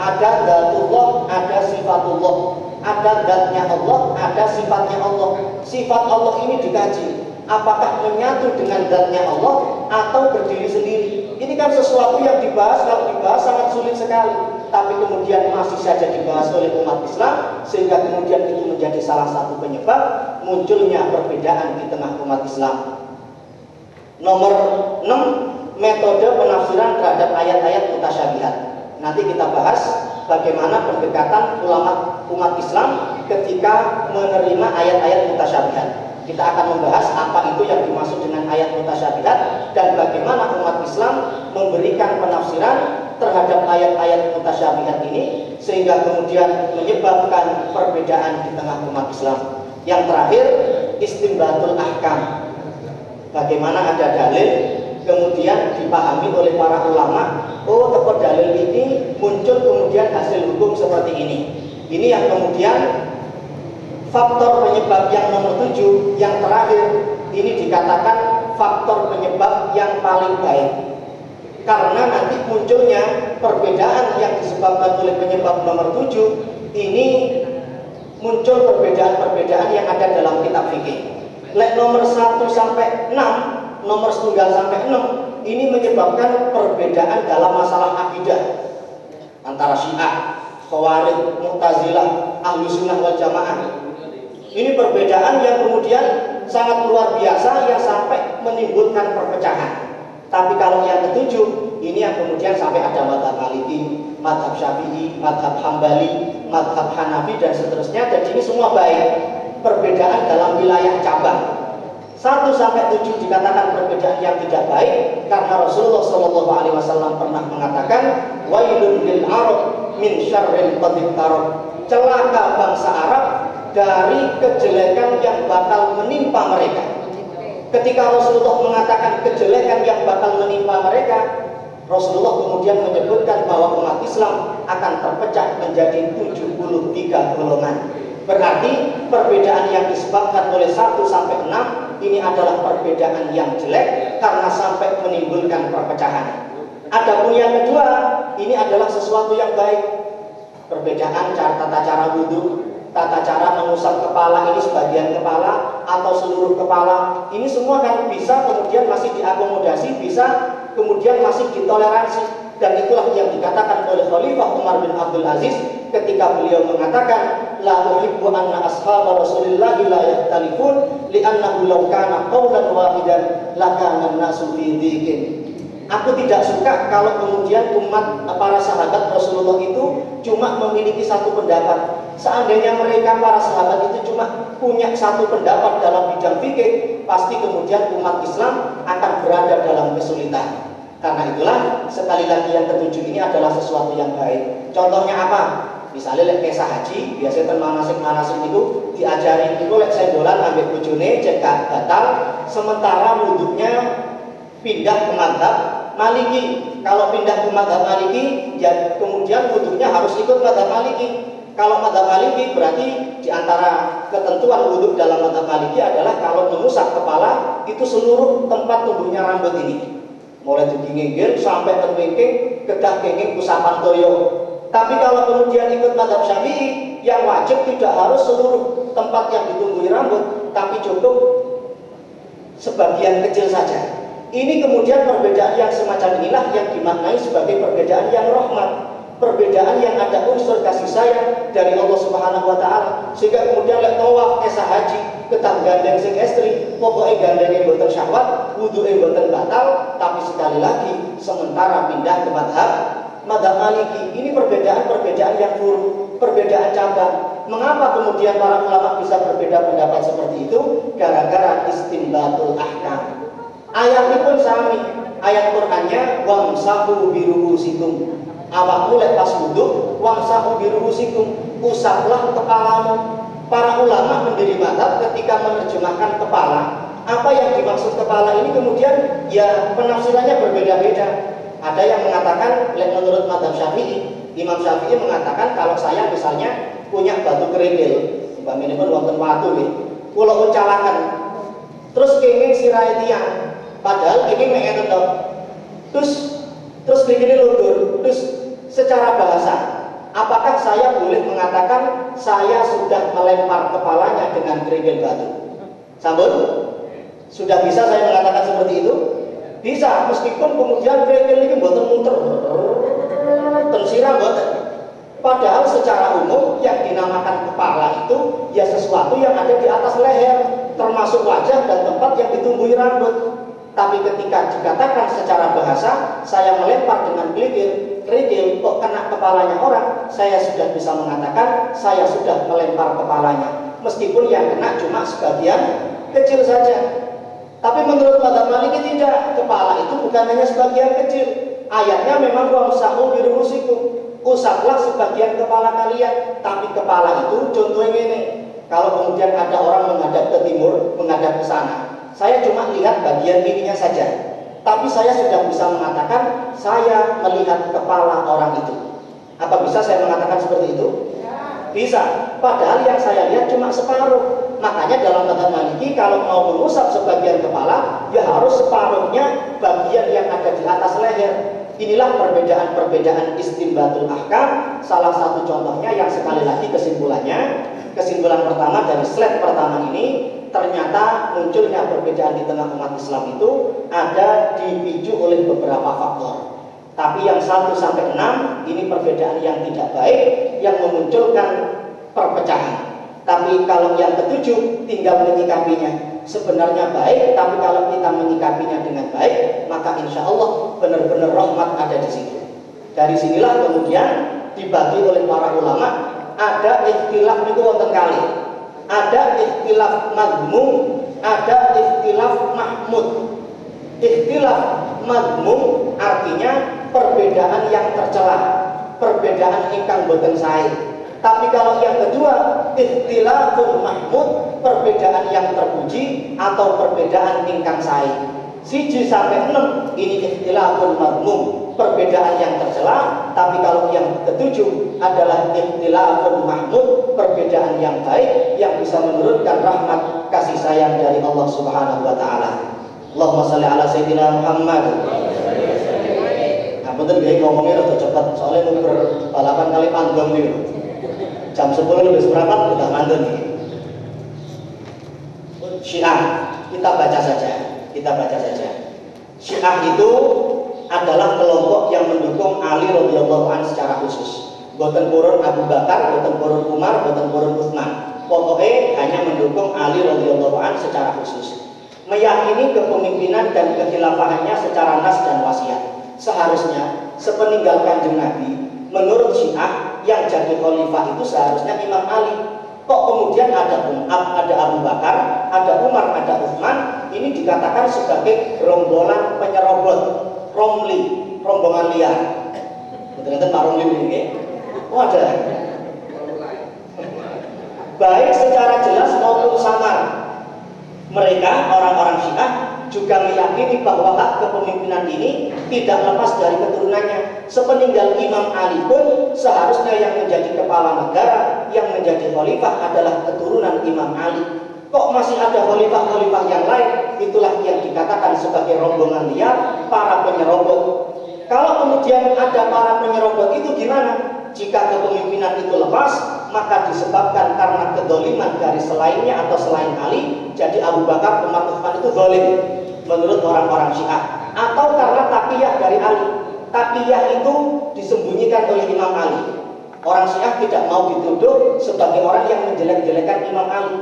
ada dzatullah, ada sifatullah. Ada dzatnya Allah, ada sifatnya Allah. Sifat Allah ini dikaji. Apakah menyatu dengan dzatnya Allah atau berdiri sendiri? Ini kan sesuatu yang dibahas, kalau dibahas sangat sulit sekali. Tapi kemudian masih saja dibahas oleh umat Islam, sehingga kemudian itu menjadi salah satu penyebab munculnya perbedaan di tengah umat Islam. Nomor 6, metode penafsiran terhadap ayat-ayat mutasyabihat. Nanti kita bahas bagaimana pendekatan ulama umat Islam ketika menerima ayat-ayat mutasyabihat. Kita akan membahas apa itu yang dimaksud dengan ayat mutasyabihat dan bagaimana umat Islam memberikan penafsiran terhadap ayat-ayat mutasyabihat ini sehingga kemudian menyebabkan perbedaan di tengah umat Islam. Yang terakhir, istinbatul ahkam. Bagaimana ada dalil kemudian dipahami oleh para ulama, oh tepat dalil ini muncul kemudian hasil hukum seperti ini. Ini yang kemudian faktor penyebab yang nomor 7, yang terakhir, ini dikatakan faktor penyebab yang paling baik. Karena nanti munculnya perbedaan yang disebabkan oleh penyebab nomor 7, ini muncul perbedaan-perbedaan yang ada dalam kitab fikih. Nomor 1 sampai 6, nomor 1 sampai 6, ini menyebabkan perbedaan dalam masalah akidah antara Syiah, Khawarij, Mu'tazilah, Ahlus Sunnah wal Jamaah. Ini perbedaan yang kemudian sangat luar biasa yang sampai menimbulkan perpecahan. Tapi kalau yang ketujuh, ini yang kemudian sampai ada madhab Maliki, madhab Syafi'i, madhab Hambali, madhab Hanafi dan seterusnya. Dan ini semua baik. Perbedaan dalam wilayah cabang. 1 sampai 7 dikatakan perbedaan yang tidak baik karena Rasulullah SAW pernah mengatakan wailun lil Arab min syarril qad iqtarab. Celaka bangsa Arab dari kejelekan yang bakal menimpa mereka. Ketika Rasulullah mengatakan kejelekan yang bakal menimpa mereka, Rasulullah kemudian menyebutkan bahwa umat Islam akan terpecah menjadi 73 golongan. Berarti perbedaan yang disebabkan oleh 1 sampai 6 ini adalah perbedaan yang jelek karena sampai menimbulkan perpecahan. Adapun yang kedua, ini adalah sesuatu yang baik. Perbedaan tata cara wudhu, tata cara mengusap kepala, ini sebagian kepala atau seluruh kepala, ini semua kan bisa kemudian masih diakomodasi, bisa kemudian masih ditoleransi. Dan itulah yang dikatakan oleh Khalifah Umar bin Abdul Aziz, ketika beliau mengatakan la uhibbu anna ashab Rasulillah la yahtalifun li'annahu law kana qawlan wahidan lakana an-nasu fi dhikin. Aku tidak suka kalau kemudian umat para sahabat Rasulullah itu cuma memiliki satu pendapat. Seandainya mereka para sahabat itu cuma punya satu pendapat dalam bidang fikih, pasti kemudian umat Islam akan berada dalam kesulitan. Karena itulah sekali lagi yang ketujuh ini adalah sesuatu yang baik. Contohnya apa? Misalnya lek kisah haji, biasanya manasik-manasik itu diajari itu lek sendolan ambil bojone cekat batal, sementara wudhunya pindah ke mazhab Maliki. Kalau pindah ke mazhab Maliki, ya kemudian wudhunya harus ikut mazhab Maliki. Kalau mazhab Maliki berarti di antara ketentuan wudhu dalam mazhab Maliki adalah kalau mengusap kepala itu seluruh tempat tumbuhnya rambut ini, mulai dari ginggir sampai terpingking, kedah kenging usapan toyo. Tapi kalau kemudian ikut mazhab Syafi'i, yang wajib tidak harus seluruh tempat yang ditumbuhi rambut, tapi cukup sebagian kecil saja. Ini kemudian perbedaan yang semacam inilah yang dimaknai sebagai perbedaan yang rahmat, perbedaan yang ada unsur kasih sayang dari Allah Subhanahu wa taala. Sehingga kemudian lek tawaf kisah haji ketang gandeng sing estri, pokoke gandenge mboten syahwat, wuduke mboten batal, tapi sekali lagi sementara pindah ke mazhab Maliki. Ini perbedaan yang buruk, perbedaan cabang. Mengapa kemudian para ulama bisa berbeda pendapat seperti itu? Gara-gara istinbatul ahkam. Ayat pun sami, ayat Qur'annya wamsahu biruusikum. Awakmu lek pas wudu, wamsahu biruusikum, usaplah kepalamu. Para ulama pendiri mazhab ketika menerjemahkan kepala, apa yang dimaksud kepala ini kemudian ya penafsirannya berbeda-beda. Ada yang mengatakan lek menurut mazhab Syafi'i, Imam Syafi'i mengatakan kalau saya misalnya punya batu kerikil, umpamane pun wonten watu nggih, kula uncalaken terus kenging sirahe tiyang. Padahal ini mengeten toh. Terus begini lundur. Terus secara bahasa, apakah saya boleh mengatakan saya sudah melempar kepalanya dengan kerikil batu? Sampun? Sudah bisa saya mengatakan seperti itu? Bisa, meskipun kemudian kerikil ini mboten muter tersiram mboten. Padahal secara umum yang dinamakan kepala itu ya sesuatu yang ada di atas leher, termasuk wajah dan tempat yang ditumbuhi rambut. Tapi ketika dikatakan secara bahasa, saya melempar dengan kerikil kok kena kepalanya orang, saya sudah bisa mengatakan saya sudah melempar kepalanya, meskipun yang kena cuma sebagian kecil saja. Tapi menurut mazhab Maliki tidak, kepala itu bukan hanya sebagian kecil. Ayatnya memang wamsahu biruusikum, usaplah sebagian kepala kalian. Tapi kepala itu contohnya ini, kalau kemudian ada orang menghadap ke timur, menghadap ke sana, saya cuma lihat bagian ininya saja, tapi saya sudah bisa mengatakan saya melihat kepala orang itu. Apa bisa saya mengatakan seperti itu? Bisa. Padahal yang saya lihat cuma separuh. Makanya dalam mazhab Maliki kalau mau mengusap sebagian kepala, ya harus separuhnya bagian yang ada di atas leher. Inilah perbedaan istinbatul ahkam. Salah satu contohnya yang sekali lagi kesimpulan pertama dari slide pertama ini, ternyata munculnya perbedaan di tengah umat Islam itu ada dipicu oleh beberapa faktor. Tapi yang 1 sampai 6 ini perbedaan yang tidak baik yang memunculkan perpecahan. Tapi kalau yang ke-7 tinggal menyikapinya. Sebenarnya baik, tapi kalau kita menyikapinya dengan baik, maka insya Allah benar-benar rahmat ada di situ. Dari sinilah kemudian dibagi oleh para ulama, ada ikhtilaf itu wonten kali. Ada ikhtilaf madmum, ada ikhtilaf mahmud. Ikhtilaf madmum artinya perbedaan yang tercela, perbedaan ingkang boten sae. Tapi kalau yang kedua, ikhtilafun mahmud, perbedaan yang terpuji atau perbedaan ingkang sae. 1 sampai 6 ini ikhtilafun madmum, perbedaan yang tercela. Tapi kalau yang ke-7 adalah ikhtilafun mahmud, perbedaan yang baik yang bisa menurunkan rahmat kasih sayang dari Allah Subhanahu wa taala. Allahumma shalli ala sayyidina Muhammad. Nah, betul nggih ngomongnya rada cepet soalnya mau balapan kali panggung niku. Jam 10 lebih seperempat udah mandun nih. Syiah, kita baca saja. Syiah itu adalah kelompok yang mendukung Ali radhiyallahu anhu secara khusus. Boten purun Abu Bakar, boten purun Umar, boten purun Utsman. Pokoknya hanya mendukung Ali radhiyallahu anhu secara khusus. Meyakini kepemimpinan dan kekhilafahannya secara nas dan wasiat. Seharusnya sepeninggal Kanjeng Nabi, menurut Syiah yang jadi khalifah itu seharusnya Imam Ali. Kok kemudian ada Abu Bakar, ada Umar, ada Utsman, ini dikatakan sebagai rombongan penyerobot, romli, rombongan liar. Betul-betul Pak Romli ini. Oh ada. Baik secara jelas maupun samar, mereka orang-orang Syiah juga meyakini bahwa hak kepemimpinan ini tidak lepas dari keturunannya. Sepeninggal Imam Ali pun seharusnya yang menjadi kepala negara, yang menjadi khalifah adalah keturunan Imam Ali. Kok masih ada khalifah-khalifah yang lain? Itulah yang dikatakan sebagai rombongan liar, para penyerobot. Kalau kemudian ada para penyerobot itu gimana? Jika kepemimpinan itu lepas, maka disebabkan karena kedoliman dari selainnya atau selain Ali, jadi Abu Bakar, Umar, Utsman itu zalim menurut orang-orang Syiah, atau karena taqiyah dari Ali. Taqiyah itu disembunyikan oleh Imam Ali. Orang Syiah tidak mau dituduh sebagai orang yang menjelek-jelekan Imam Ali.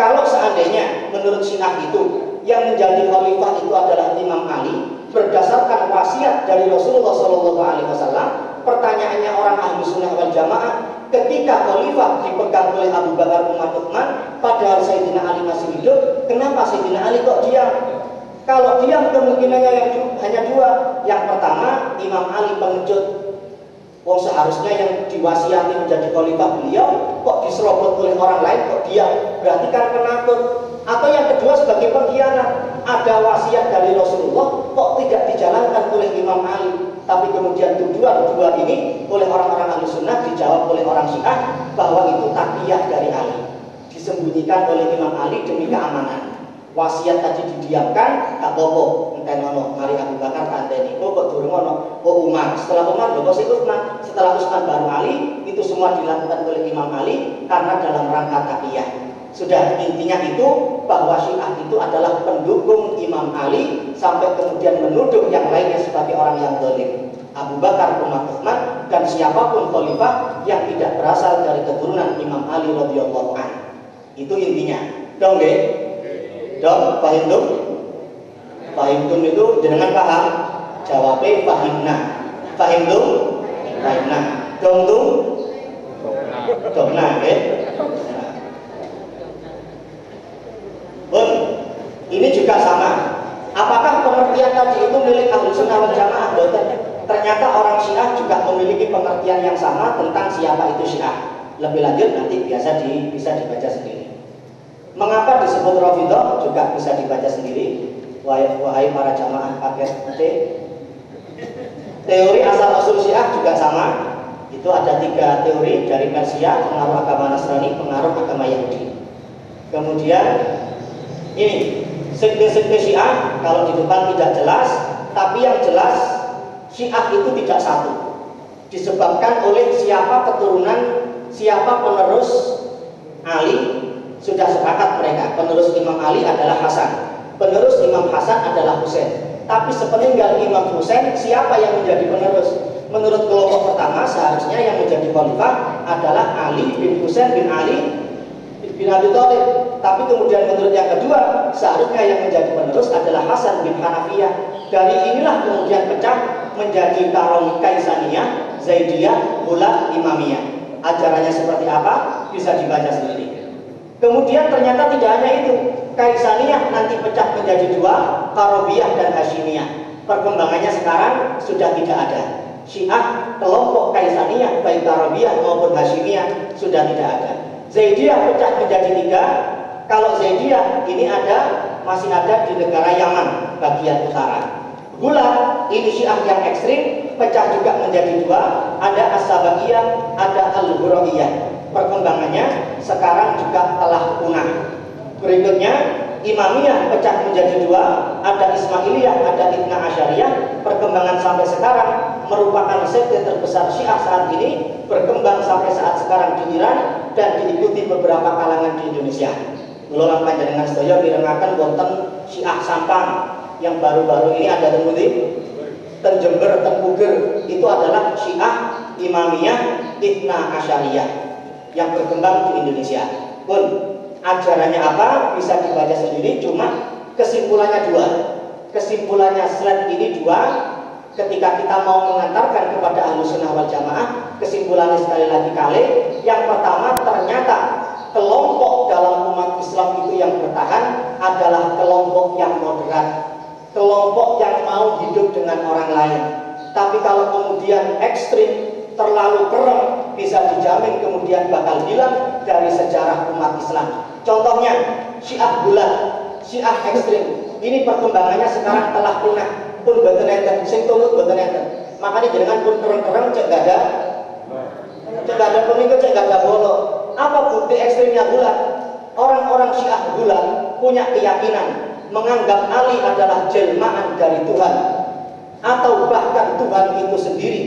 Kalau seandainya menurut Syiah itu yang menjadi khalifah itu adalah Imam Ali berdasarkan wasiat dari Rasulullah SAW, pertanyaannya orang ahlu sunnah wal jamaah, ketika khalifah dipegang oleh Abu Bakar, Umar, Utsman, padahal Sayyidina Ali masih hidup, kenapa Sayyidina Ali kok diam? Kalau diam kemungkinannya hanya dua. Yang pertama, Imam Ali pengecut. Wong seharusnya yang diwasiati menjadi khalifah beliau kok diserobot oleh orang lain, kok diam? Berarti kan penakut. Atau yang kedua sebagai pengkhianat. Ada wasiat dari Rasulullah kok tidak dijalankan oleh Imam Ali. Tapi kemudian tuduhan ini oleh orang-orang ahli sunnah dijawab oleh orang Syiah bahwa itu taqiyah dari Ali, disembunyikan oleh Imam Ali demi keamanan. Wasiat tadi didiamkan, tak bobo, enten ono, mari Abu Bakar kanteni, kok durung ono, Umar, setelah Umar bobo si Utsman, setelah Utsman baru Ali, itu semua dilakukan oleh Imam Ali karena dalam rangka taqiyah. Sudah, intinya itu bahwa Syiah itu adalah pendukung Imam Ali sampai kemudian menuduh yang lainnya sebagai orang yang zalim. Abu Bakar, Umar, Utsman dan siapapun khalifah yang tidak berasal dari keturunan Imam Ali radhiyallahu anhu. Itu intinya. Dong nggih? Dong, fahimtum? Fahimtum itu jenengan paham? Jawabnya fahimna. Fahimtum? Fahimna. Dong tuh? Dong nah, nggih. Bun, ini juga sama. Apakah pengertian tadi itu milik ahlu sunnah wal jamaah? Ternyata orang Syiah juga memiliki pengertian yang sama tentang siapa itu Syiah. Lebih lanjut nanti bisa dibaca sendiri. Mengapa disebut Rafidhah juga bisa dibaca sendiri. Wahai para jamaah paket T. Teori asal-usul Syiah juga sama. Itu ada 3 teori dari Persia, pengaruh agama Nasrani, pengaruh agama Yahudi. Kemudian ini sekte-sekte Syiah kalau di depan tidak jelas, tapi yang jelas Syiah itu tidak satu. Disebabkan oleh siapa keturunan, siapa penerus Ali, sudah sepakat mereka. Penerus Imam Ali adalah Hasan, penerus Imam Hasan adalah Husain. Tapi sepeninggal Imam Husain, siapa yang menjadi penerus? Menurut kelompok pertama seharusnya yang menjadi khalifah adalah Ali bin Husain bin Ali bin Abi Thalib. Tapi kemudian menurut yang kedua seharusnya yang menjadi penerus adalah Hasan bin Hanafiyah. Dari inilah kemudian pecah menjadi Karawi Kaisaniyah, Zaidiyah, Bulat, Imamiyah. Ajarannya seperti apa? Bisa dibaca sendiri. Kemudian ternyata tidak hanya itu, Kaisaniyah nanti pecah menjadi 2, Karobiyah dan Hashimiyah. Perkembangannya sekarang sudah tidak ada. Syiah kelompok Kaisaniyah baik Karobiyah maupun Hashimiyah sudah tidak ada. Zaidiyah pecah menjadi 3. Kalau Zaidiyah ini masih ada di negara Yaman bagian utara. Gula ini Syiah yang ekstrim pecah juga menjadi 2. Ada As-Sabaiyah, ada Al-Huraiyah. Perkembangannya sekarang juga telah punah. Berikutnya Imamiyah pecah menjadi 2. Ada Ismailiyah, ada Ithna Asyariyah. Perkembangan sampai sekarang merupakan sekte terbesar Syiah saat ini, berkembang sampai saat sekarang di Iran dan diikuti beberapa kalangan di Indonesia. Ulang panjenengan sedaya mirengaken wonten Syiah Sampang yang baru-baru ini ada temuti ten Jember, ten Puger, itu adalah Syiah Imamiyah Ithna Asyariyah yang berkembang di Indonesia. Pun ajarannya apa bisa dibaca sendiri, cuma kesimpulannya dua. Kesimpulannya slide ini dua. Ketika kita mau mengantarkan kepada Ahlussunnah wal Jamaah, kesimpulannya sekali lagi kali. Yang pertama, ternyata kelompok dalam umat Islam itu yang bertahan adalah kelompok yang moderat, kelompok yang mau hidup dengan orang lain. Tapi kalau kemudian ekstrim, terlalu keras, bisa dijamin kemudian bakal hilang dari sejarah umat Islam. Contohnya Syiah bulat, Syiah ekstrim. Ini perkembangannya sekarang telah punah. Pun boten enten, sing turut boten enten. Makanya jangan pun keren-keren cek gak ada pengikut, cek gak ada bolo. Apa bukti ekstrimnya bulat? Orang-orang Syiah bulat punya keyakinan menganggap Ali adalah jelmaan dari Tuhan, atau bahkan Tuhan itu sendiri.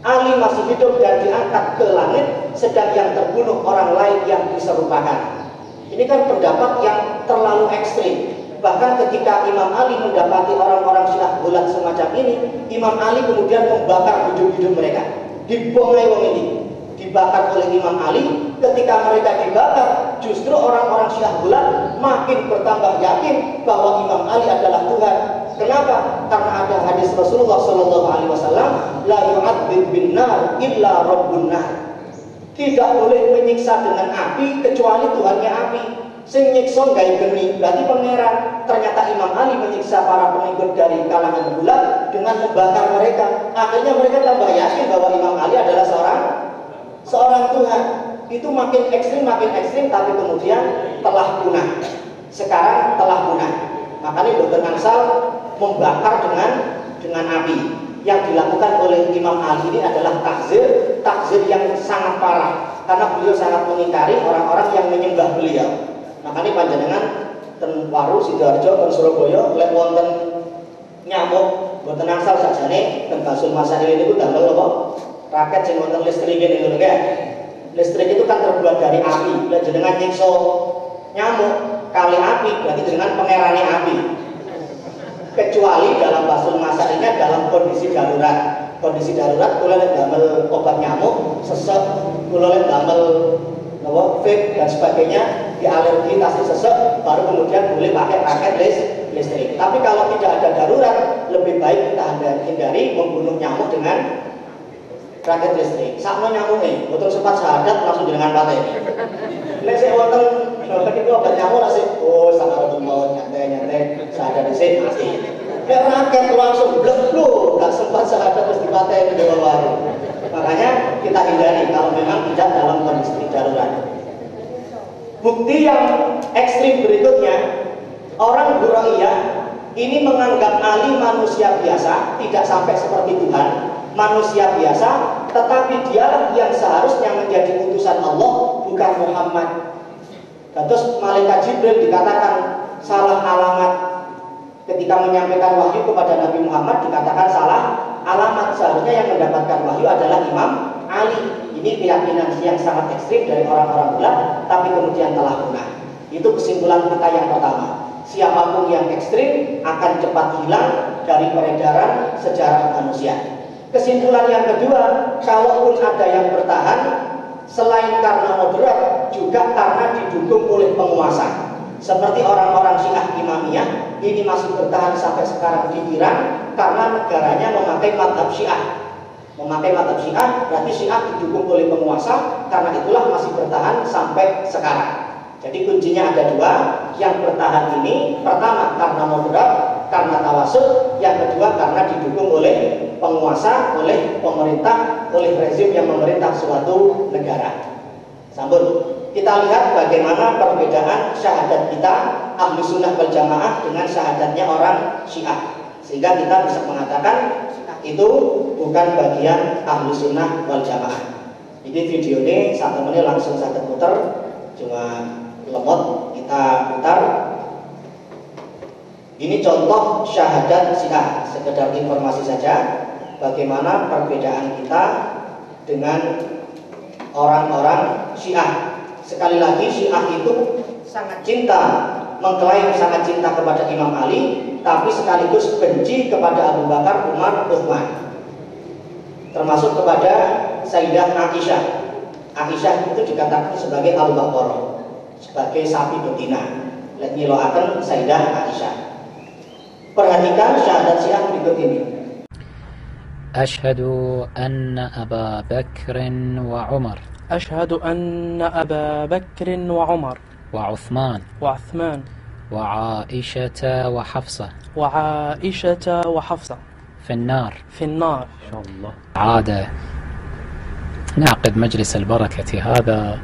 Ali masih hidup dan diangkat ke langit, sedang yang terbunuh orang lain yang diserupakan. Ini kan pendapat yang terlalu ekstrim. Bahkan ketika Imam Ali mendapati orang-orang Syiah bulat semacam ini, Imam Ali kemudian membakar hidup-hidup mereka. Dibongai wong ini, dibakar oleh Imam Ali. Ketika mereka dibakar, justru orang-orang Syiah bulat makin bertambah yakin bahwa Imam Ali adalah Tuhan. Kenapa? Karena ada hadis Rasulullah SAW, la yu'adzib bin nar illa rabbun nar. Tidak boleh menyiksa dengan api kecuali Tuhannya api. Sing nyiksa gawe geni, berarti pangeran. Ternyata Imam Ali menyiksa para pengikut dari kalangan bulat dengan membakar mereka. Akhirnya mereka tambah yakin bahwa Imam Ali adalah seorang Tuhan. Itu makin ekstrim, tapi kemudian telah punah. Sekarang telah punah. Makanya Dr. Nangsal membakar dengan api. Yang dilakukan oleh Imam Ali ini adalah takzir yang sangat parah. Karena beliau sangat mengingkari orang-orang yang menyembah beliau. Makanya panjenengan ten Waru Sidoarjo ten Surabaya lek wonten nyamuk boten angsal sajane ten Basul Masail ini ku damel apa? Raket sing wonten listrik ngene lho nggih. Listrik itu kan terbuat dari api. Lek jenengan nyiksa nyamuk kali api berarti jenengan pangerane api. Kecuali dalam Basul Masailnya dalam kondisi darurat. Kondisi darurat kula lek damel obat nyamuk, sesek, kula lek damel vape dan sebagainya, di alergi tasik sesek, baru kemudian boleh pakai raket listrik. Tapi kalau tidak ada darurat, lebih baik kita hindari membunuh nyamuk dengan raket listrik. Sakno nyamuknya, betul sempat syahadat langsung dengan paten. Lek sik wonten iki obat nyamuk rasih, oh sakaratul maut nyantai syahadat dhisik mati. Lek raket langsung blek gak sempat syahadat terus dipaten di bawah. Makanya kita hindari kalau memang tidak dalam kondisi darurat. Bukti yang ekstrim berikutnya, orang Huraiyah ini menganggap Ali manusia biasa, tidak sampai seperti Tuhan, manusia biasa, tetapi dialah yang seharusnya menjadi utusan Allah, bukan Muhammad. Terus malaikat Jibril dikatakan salah alamat ketika menyampaikan wahyu kepada Nabi Muhammad, dikatakan salah alamat. Seharusnya yang mendapatkan wahyu adalah Imam Ali. Ini keyakinan yang sangat ekstrim dari orang-orang bulat, tapi kemudian telah punah. Itu kesimpulan kita yang pertama. Siapapun yang ekstrim akan cepat hilang dari peredaran sejarah manusia. Kesimpulan yang kedua, kalaupun ada yang bertahan, selain karena moderat, juga karena didukung oleh penguasa. Seperti orang-orang Syiah Imamiyah, ini masih bertahan sampai sekarang di Iran karena negaranya memakai mazhab Syiah. Memakai mazhab Syiah berarti Syiah didukung oleh penguasa, karena itulah masih bertahan sampai sekarang. Jadi kuncinya ada dua. Yang bertahan ini pertama karena moderat, karena tawassul. Yang kedua karena didukung oleh penguasa, oleh pemerintah, oleh rezim yang memerintah suatu negara. Sambut. Kita lihat bagaimana perbedaan syahadat kita Ahlussunnah wal Jamaah dengan syahadatnya orang Syiah, sehingga kita bisa mengatakan itu bukan bagian Ahlussunnah wal Jamaah. Jadi video ini satu menit langsung saya putar, cuma lemot kita putar. Ini contoh syahadat Syiah, sekedar informasi saja bagaimana perbedaan kita dengan orang-orang Syiah. Sekali lagi, Syiah itu sangat cinta, mengklaim sangat cinta kepada Imam Ali, tapi sekaligus benci kepada Abu Bakar, Umar, Utsman. Termasuk kepada Sayyidah Aisyah. Aisyah itu dikatakan sebagai al-baqarah, sebagai sapi betina. Let ngiloaken Sayyidah Aisyah. Perhatikan syahadat Syiah berikut ini. أشهد أن أبا بكر وعمر أشهد أن أبا بكر وعمر وعثمان وعائشة وحفصة وحفصة في النار. إن شاء الله. عادة نعقد مجلس البركة هذا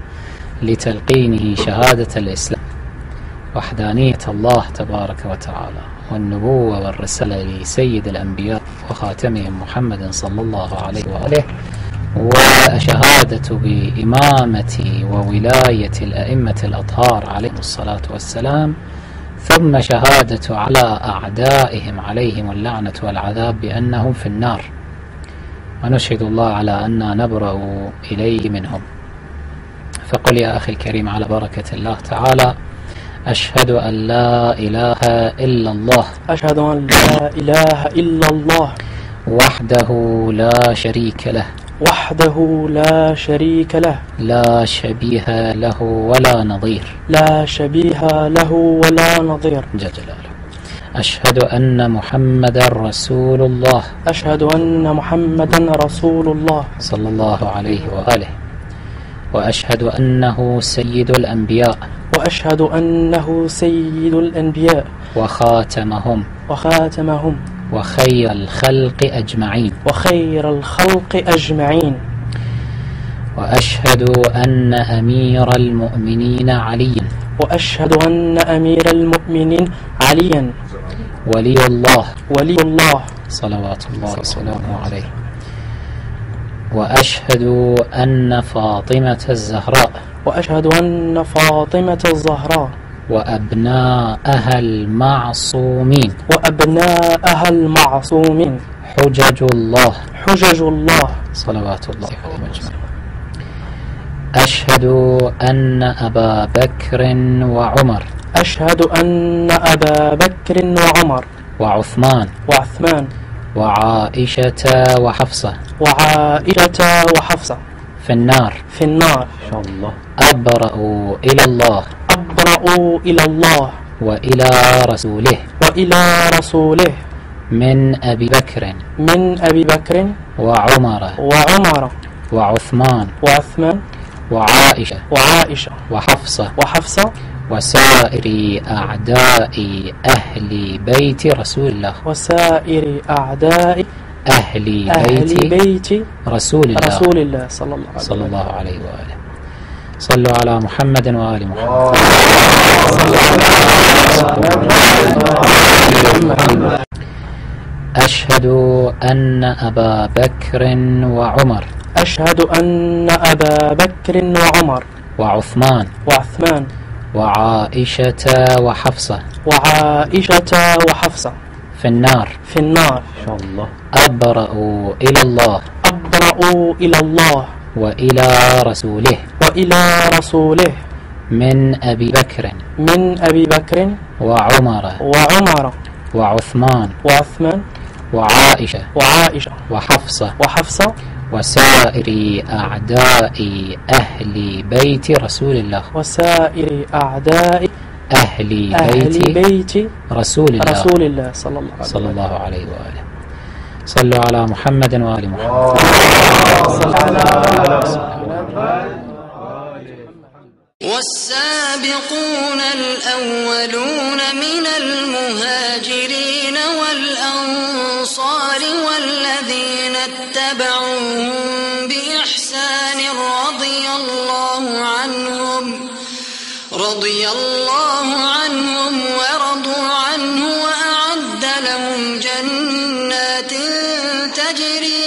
لتلقينه شهادة الإسلام، وحدانية الله تبارك وتعالى، والنبوة والرسالة لسيد الأنبياء وخاتمهم محمد صلى الله عليه وآله، وشهادة بإمامة وولاية الأئمة الأطهار عليهم الصلاة والسلام، ثم شهادة على أعدائهم عليهم اللعنة والعذاب بأنهم في النار، ونشهد الله على أننا نبرأ إليه منهم. فقل يا أخي الكريم على بركة الله تعالى: أشهد أن لا إله إلا الله. أشهد أن لا إله إلا الله وحده لا شريك له. وحده لا شريك له. لا شبيه له ولا نظير. لا شبيه له ولا نظير. جل جلاله. أشهد أن محمدا رسول الله. أشهد أن محمدا رسول الله صلى الله عليه وآله. وأشهد أنه سيد الأنبياء. وأشهد أنه سيد الأنبياء وخاتمهم وخير الخلق أجمعين. وأشهد أن أمير المؤمنين عليا. وأشهد أن أمير المؤمنين عليا ولي الله صلوات الله وسلامه عليه. وأشهد أن فاطمة الزهراء. وأشهد أن فاطمة الزهراء وأبناءها المعصومين. حجج الله صلوات الله عليهم أجمعين. أشهد أن أبا بكر وعمر. أشهد أن أبا بكر وعمر وعثمان وعائشة وحفصة في النار. إن شاء الله. أبرأ إلى الله وإلى رسوله من أبي بكر وعمر وعثمان وعائشة وحفصة وسائر أعداء أهل بيت رسول الله. أهل بيت رسول الله صلى الله عليه وآله. صلوا على محمد وآل محمد. أشهد أن أبا بكر وعمر. أشهد أن أبا بكر وعمر وعثمان وعائشة وحفصة في النار. إن شاء الله. أبرأ إلى الله وإلى رسوله من أبي بكر وعمر وعثمان وعائشة وحفصة وسائر أعداء أهل بيت رسول الله. أهل بيت رسول الله صلى الله عليه وآله. صلوا على محمد وآل محمد. والسابقون الأولون من المهاجرين والأنصار والذين اتبعوهم بإحسان رضي الله عنهم ورضوا عنه وأعد لهم جنات تجري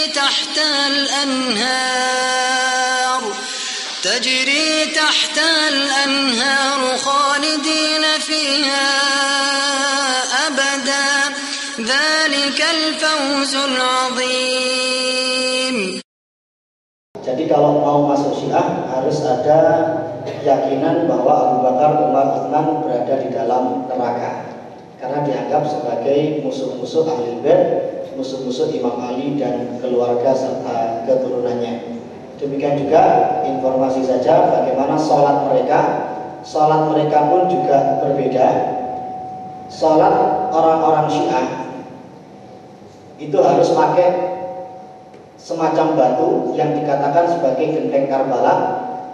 تحتها الأنهار خالدين فيها أبدا ذلك الفوز العظيم. Jadi kalau mau masuk Syiah harus ada keyakinan bahwa Abu Bakar, Umar, Utsman berada di dalam neraka karena dianggap sebagai musuh-musuh Ahlul Bait, musuh-musuh Imam Ali dan keluarga serta keturunannya. Demikian juga informasi saja bagaimana sholat mereka. Sholat mereka pun juga berbeda. Sholat orang-orang Syiah itu harus pakai semacam batu yang dikatakan sebagai genteng Karbala,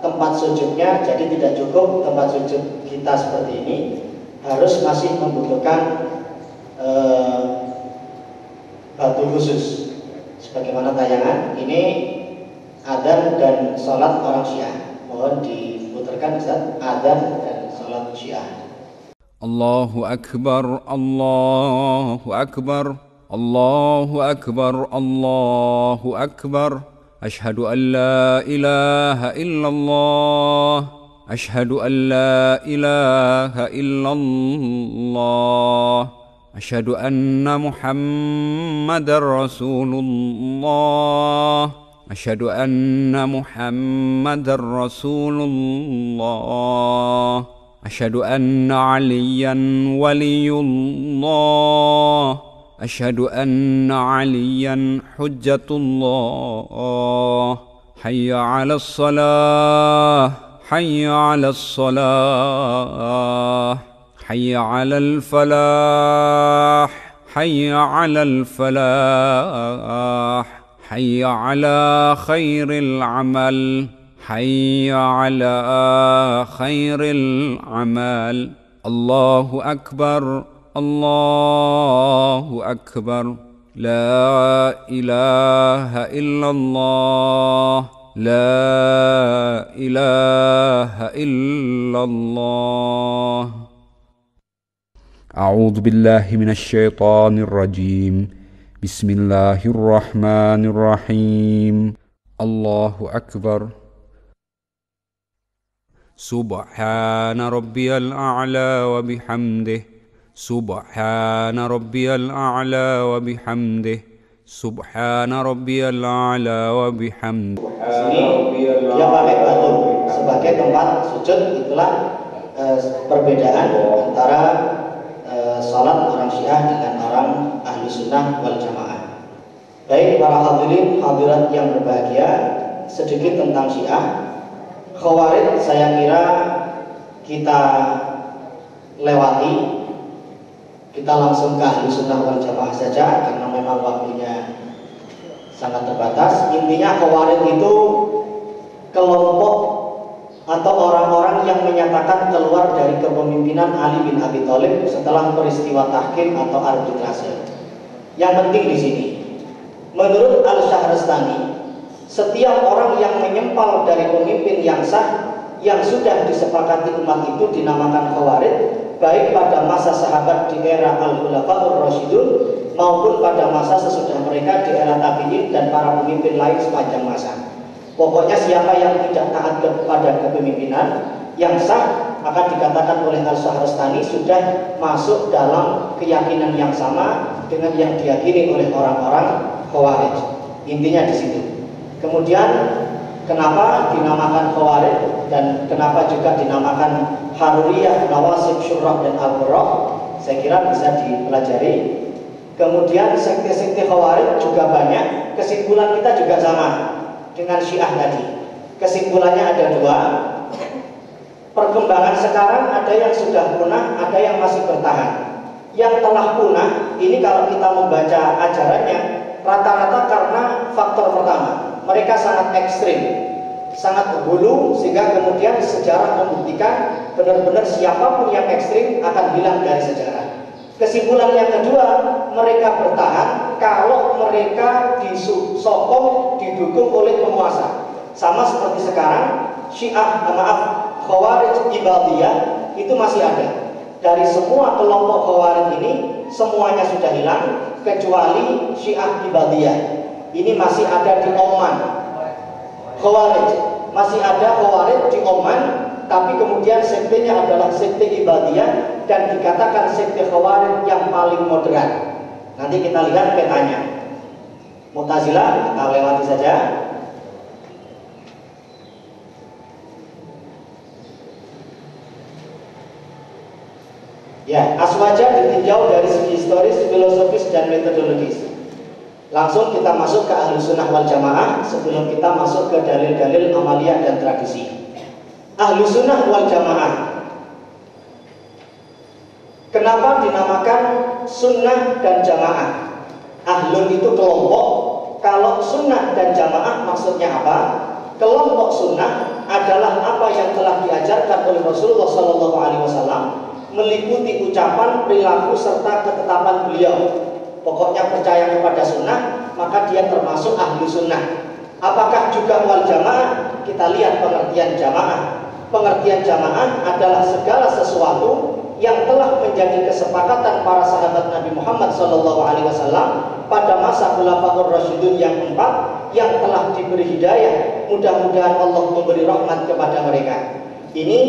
tempat sujudnya. Jadi tidak cukup tempat sujud kita seperti ini, harus masih membutuhkan batu khusus. Sebagaimana tayangan ini adzan dan sholat orang Syiah. Mohon diputarkan Ustaz, adzan dan sholat Syiah. Allahu Akbar, Allahu Akbar, Allahu Akbar, Allahu Akbar. Ashhadu an la ilaha illallah, ashhadu an la ilaha illallah. أشهد أن محمدًا رسول الله أشهد أن محمدًا رسول الله أشهد أن عليًا ولي الله أشهد أن عليًا حجة الله حي على الصلاة حي على الصلاة حي على الفلاح حي على الفلاح حي على خير العمل حي على خير العمل الله أكبر الله أكبر لا إله إلا الله لا إله إلا الله أعوذ بالله من الشيطان الرجيم بسم الله الرحمن الرحيم الله أكبر سبحان ربي الأعلى وبحمده سبحان ربي الأعلى وبحمده سبحان ربي الأعلى وبحمده. Sini dia pakai batu sebagai tempat sujud. Itulah perbedaan antara salat orang Syiah dengan orang ahli sunnah wal jamaah. Baik para hadirin hadirat yang berbahagia, sedikit tentang Syiah. Khawarij saya kira kita lewati, kita langsung ke ahli sunnah wal jamaah saja karena memang waktunya sangat terbatas. Intinya Khawarij itu kelompok atau orang-orang yang menyatakan keluar dari kepemimpinan Ali bin Abi Thalib setelah peristiwa tahkim atau arbitrase. Yang penting di sini, menurut Al-Shahrastani, setiap orang yang menyempal dari pemimpin yang sah yang sudah disepakati umat itu dinamakan Khawarij, baik pada masa sahabat di era Al-Khulafaur Rasyidun maupun pada masa sesudah mereka di era tabi'in dan para pemimpin lain sepanjang masa. Pokoknya siapa yang tidak taat kepada kepemimpinan yang sah akan dikatakan oleh Al-Shahrastani sudah masuk dalam keyakinan yang sama dengan yang diyakini oleh orang-orang Khawarij. Intinya di situ. Kemudian kenapa dinamakan Khawarij dan kenapa juga dinamakan Haruriyah, Nawasib, Syurrah dan Al-Burrah, saya kira bisa dipelajari. Kemudian sekte-sekte Khawarij juga banyak. Kesimpulan kita juga sama dengan Syiah tadi. Kesimpulannya ada dua. Perkembangan sekarang ada yang sudah punah, ada yang masih bertahan. Yang telah punah ini kalau kita membaca ajarannya rata-rata karena faktor pertama, mereka sangat ekstrim, sangat hulu, sehingga kemudian sejarah membuktikan benar-benar siapapun yang ekstrim akan hilang dari sejarah. Kesimpulan yang kedua, mereka bertahan kalau mereka disokong, didukung oleh penguasa. Sama seperti sekarang, Khawarij Ibadiyah itu masih ada. Dari semua kelompok Khawarij ini, semuanya sudah hilang, kecuali Syiah Ibadiyah. Ini masih ada di Oman. Khawarij, masih ada Khawarij di Oman, tapi kemudian sektenya adalah sekte Ibadiyah dan dikatakan sekte Khawarij yang paling moderat. Nanti kita lihat petanya. Mu'tazilah kita lewati saja. Ya, Aswaja ditinjau dari segi historis, filosofis dan metodologis. Langsung kita masuk ke Ahlus Sunnah wal Jamaah sebelum kita masuk ke dalil-dalil amaliyah dan tradisi. Ahlus Sunnah wal Jamaah, kenapa dinamakan sunnah dan jamaah? Ahlun itu kelompok. Kalau sunnah dan jamaah maksudnya apa? Kelompok sunnah adalah apa yang telah diajarkan oleh Rasulullah SAW, meliputi ucapan, perilaku serta ketetapan beliau. Pokoknya percaya kepada sunnah, maka dia termasuk ahli sunnah. Apakah juga wal jamaah? Kita lihat pengertian jamaah. Pengertian jamaah adalah segala sesuatu yang telah menjadi kesepakatan para sahabat Nabi Muhammad SAW pada masa Khulafaur Rasyidun yang 4 yang telah diberi hidayah. Mudah-mudahan Allah memberi rahmat kepada mereka. Ini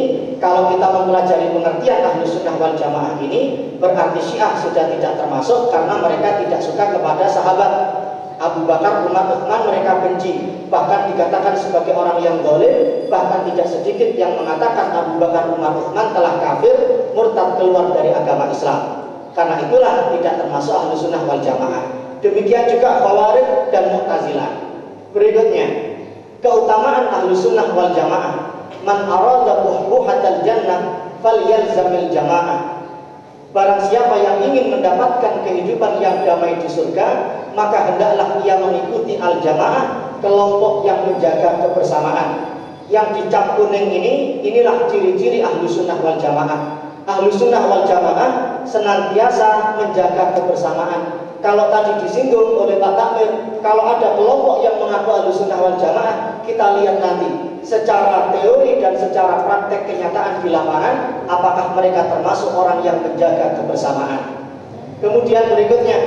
kalau kita mempelajari pengertian ahlu sunnah wal jamaah ini, berarti Syiah sudah tidak termasuk karena mereka tidak suka kepada sahabat. Abu Bakar, Umar, Utsman mereka benci, bahkan dikatakan sebagai orang yang zalim. Bahkan tidak sedikit yang mengatakan Abu Bakar, Umar, Utsman telah kafir, murtad, keluar dari agama Islam. Karena itulah tidak termasuk ahlu sunnah wal jamaah. Demikian juga Khawarij dan Mu'tazilah. Berikutnya, keutamaan ahlu sunnah wal jamaah. Man arada buhbuhatal jannah falyalzamil jamaah. Barang siapa yang ingin mendapatkan kehidupan yang damai di surga, maka hendaklah ia mengikuti al-jamaah, kelompok yang menjaga kebersamaan. Yang dicap kuning ini, inilah ciri-ciri ahlu sunnah wal jamaah. Ahlu sunnah wal jamaah senantiasa menjaga kebersamaan. Kalau tadi disinggung oleh Pak Takmir, kalau ada kelompok yang mengaku ahlu sunnah wal jamaah, kita lihat nanti secara teori dan secara praktek kenyataan di lapangan, apakah mereka termasuk orang yang menjaga kebersamaan. Kemudian berikutnya,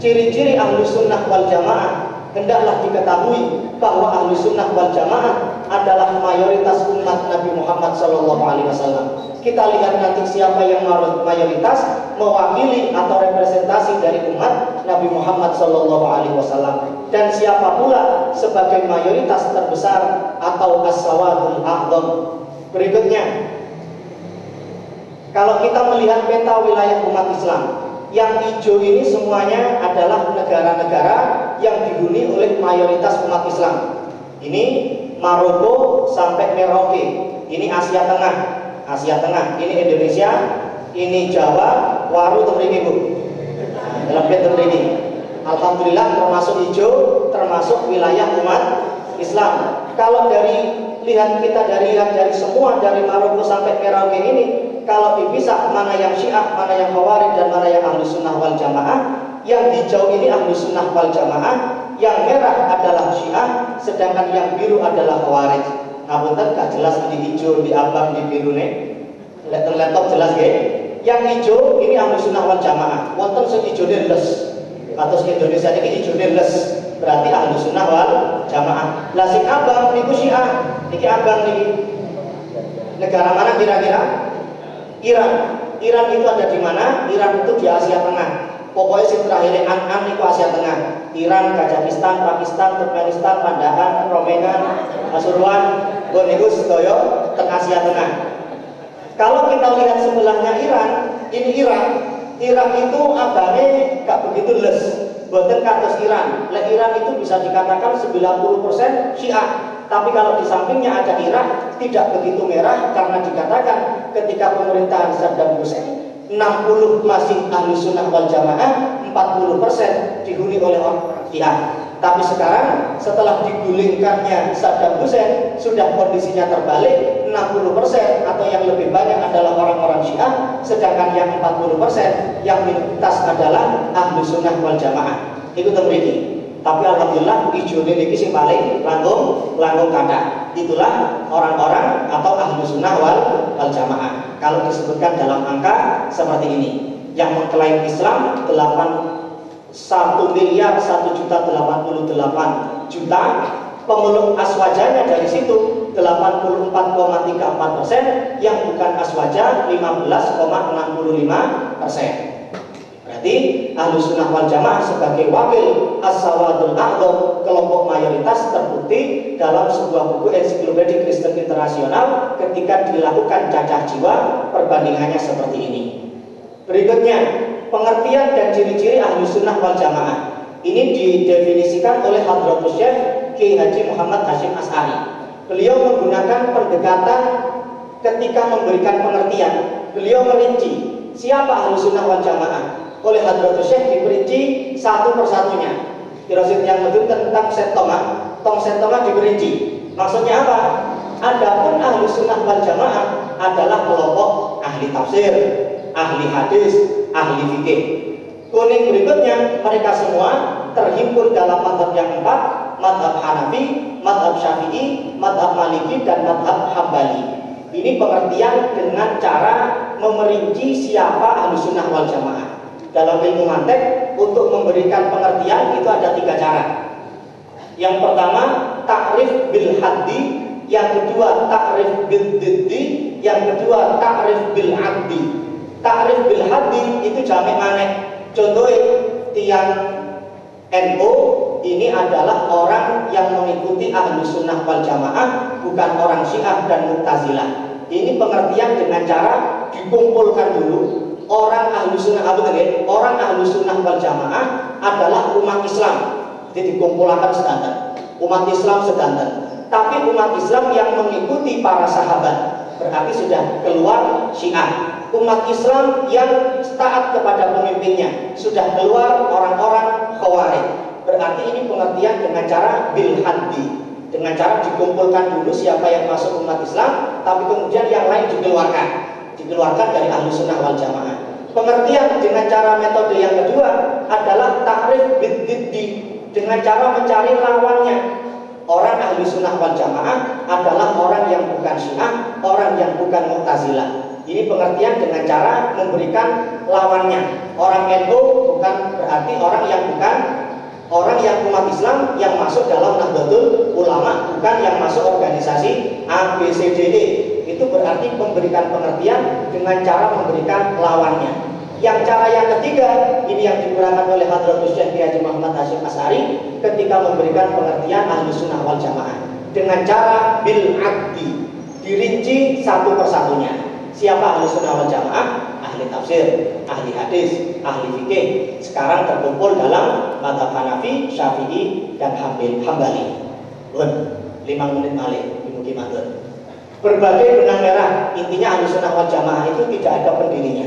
ciri-ciri ahlu sunnah wal jamaah. Hendaklah diketahui bahwa ahlu sunnah wal jamaah adalah mayoritas umat Nabi Muhammad SAW. Kita lihat nanti siapa yang mayoritas mewakili atau representasi dari umat Nabi Muhammad SAW, dan siapa pula sebagai mayoritas terbesar atau as-sawadul a'zam. Berikutnya, kalau kita melihat peta wilayah umat Islam, yang hijau ini semuanya adalah negara-negara yang dihuni oleh mayoritas umat Islam. Ini Maroko sampai Merauke, ini Asia Tengah. Asia Tengah, ini Indonesia, ini Jawa, Waru terpilih Bu. Lebih terpilih. Alhamdulillah termasuk hijau, termasuk wilayah umat Islam. Kalau dari semua dari Maroko sampai Merauke ini, kalau dipisah mana yang Syiah, mana yang Khawarij, dan mana yang ahlu sunnah wal jamaah, yang hijau ini ahlu sunnah wal jamaah, yang merah adalah Syiah, sedangkan yang biru adalah Khawarij. Ngapunten gak jelas di hijau, di abang, di biru nih. Laptop jelas ya. Yang hijau ini ahlu sunnah wal jamaah. Wonten sing hijone les. Kados Indonesia ini hijone les. Berarti ahlu sunnah wal jamaah. Lah sing abang niku Syiah. Niki abang niki. Negara mana kira-kira? Iran. Iran itu ada di mana? Iran itu di Asia Tengah. Pokoknya sing terakhir an niku Asia Tengah. Iran, Kazakhstan, Pakistan, Turkmenistan, Pandaan, Romengan, Pasuruan, niku sedaya teng Asia Tengah. Kalau kita lihat sebelahnya Iran, ini Irak. Irak itu abange gak begitu les. Boten kados Iran. Iran itu bisa dikatakan 90% Syiah. Tapi kalau di sampingnya ada Irak, tidak begitu merah karena dikatakan ketika pemerintahan Saddam Hussein 60 masih ahlu sunnah wal jamaah, 40% dihuni oleh orang Syiah. Tapi sekarang setelah digulingkannya Saddam Hussein, sudah kondisinya terbalik, 60% atau yang lebih banyak adalah orang-orang Syiah, sedangkan yang 40% yang minoritas adalah ahlu sunnah wal jamaah. Itu terjadi. Tapi alhamdulillah hijau ini sing paling langkung kata. Itulah orang-orang atau ahlu sunnah wal jamaah. Kalau disebutkan dalam angka seperti ini, yang mengklaim Islam 1.188.000.000, pemeluk aswajanya dari situ 84,34%, yang bukan aswaja 15,65%. Berarti ahlu sunnah wal jamaah sebagai wakil as-sawadul a'zam, kelompok mayoritas, terbukti dalam sebuah buku ensiklopedia Kristen internasional ketika dilakukan cacah jiwa, perbandingannya seperti ini. Berikutnya, pengertian dan ciri-ciri ahlu sunnah wal jamaah. Ini didefinisikan oleh Hadratus Syekh Kiai Haji Muhammad Hasyim Asy'ari. Beliau menggunakan pendekatan ketika memberikan pengertian. Beliau merinci siapa Ahlus Sunnah wal Jamaah. Oleh Hadratus Syekh diperinci satu persatunya. Dirasit yang betul tentang settomah, tong settomah diperinci. Maksudnya apa? Adapun Ahlus Sunnah wal Jamaah adalah kelompok ahli tafsir, ahli hadis, ahli fikih. Kuning berikutnya, mereka semua terhimpun dalam mazhab yang empat, mazhab Hanafi, mazhab Syafi'i, mazhab Maliki, dan mazhab Hambali. Ini pengertian dengan cara memerinci siapa Ahlus Sunnah wal Jamaah. Dalam ilmu mantek, untuk memberikan pengertian itu ada 3 cara. Yang pertama, ta'rif bil haddi, yang kedua ta'rif bil diddi, yang kedua ta'rif bil addi. Ta'rif bil haddi itu jamek maneh. Contohnya tiang NU ini adalah orang yang mengikuti Ahlus Sunnah wal Jamaah, bukan orang Syiah dan Mu'tazilah. Ini pengertian dengan cara dikumpulkan dulu orang Ahlus Sunnah, orang Ahlus Sunnah wal Jamaah adalah umat Islam. Jadi dikumpulkan sedanten, umat Islam sedanten. Tapi umat Islam yang mengikuti para sahabat berarti sudah keluar Syiah. Umat Islam yang taat kepada pemimpinnya sudah keluar orang-orang Khawarij. Berarti ini pengertian dengan cara bil haddi, dengan cara dikumpulkan dulu siapa yang masuk umat Islam, tapi kemudian yang lain dikeluarkan dari Ahlus Sunnah wal Jamaah. Pengertian dengan cara metode yang kedua adalah ta'rif bil diddi, dengan cara mencari lawannya. Orang Ahlus Sunnah wal Jamaah adalah orang yang bukan Syiah, orang yang bukan Mu'tazilah. Ini pengertian dengan cara memberikan lawannya. Orang NU bukan berarti orang yang bukan, orang yang umat Islam yang masuk dalam Nahdlatul Ulama, bukan yang masuk organisasi A, B, C, D, E. Itu berarti memberikan pengertian dengan cara memberikan lawannya. Yang cara yang ketiga, ini yang digunakan oleh Hadratus Syekh Kiai Haji Muhammad Hasyim Asy'ari ketika memberikan pengertian Ahlus Sunnah wal Jamaah dengan cara bil addi, dirinci satu persatunya. Siapa Ahlus Sunnah wal Jamaah? Ahli tafsir, ahli hadis, ahli fikih. Sekarang terkumpul dalam mazhab Hanafi, Syafi'i, dan Hambali. 5 menit malih, dimugi matur. Berbagai benang merah, intinya Ahlus Sunnah wal Jamaah itu tidak ada pendirinya.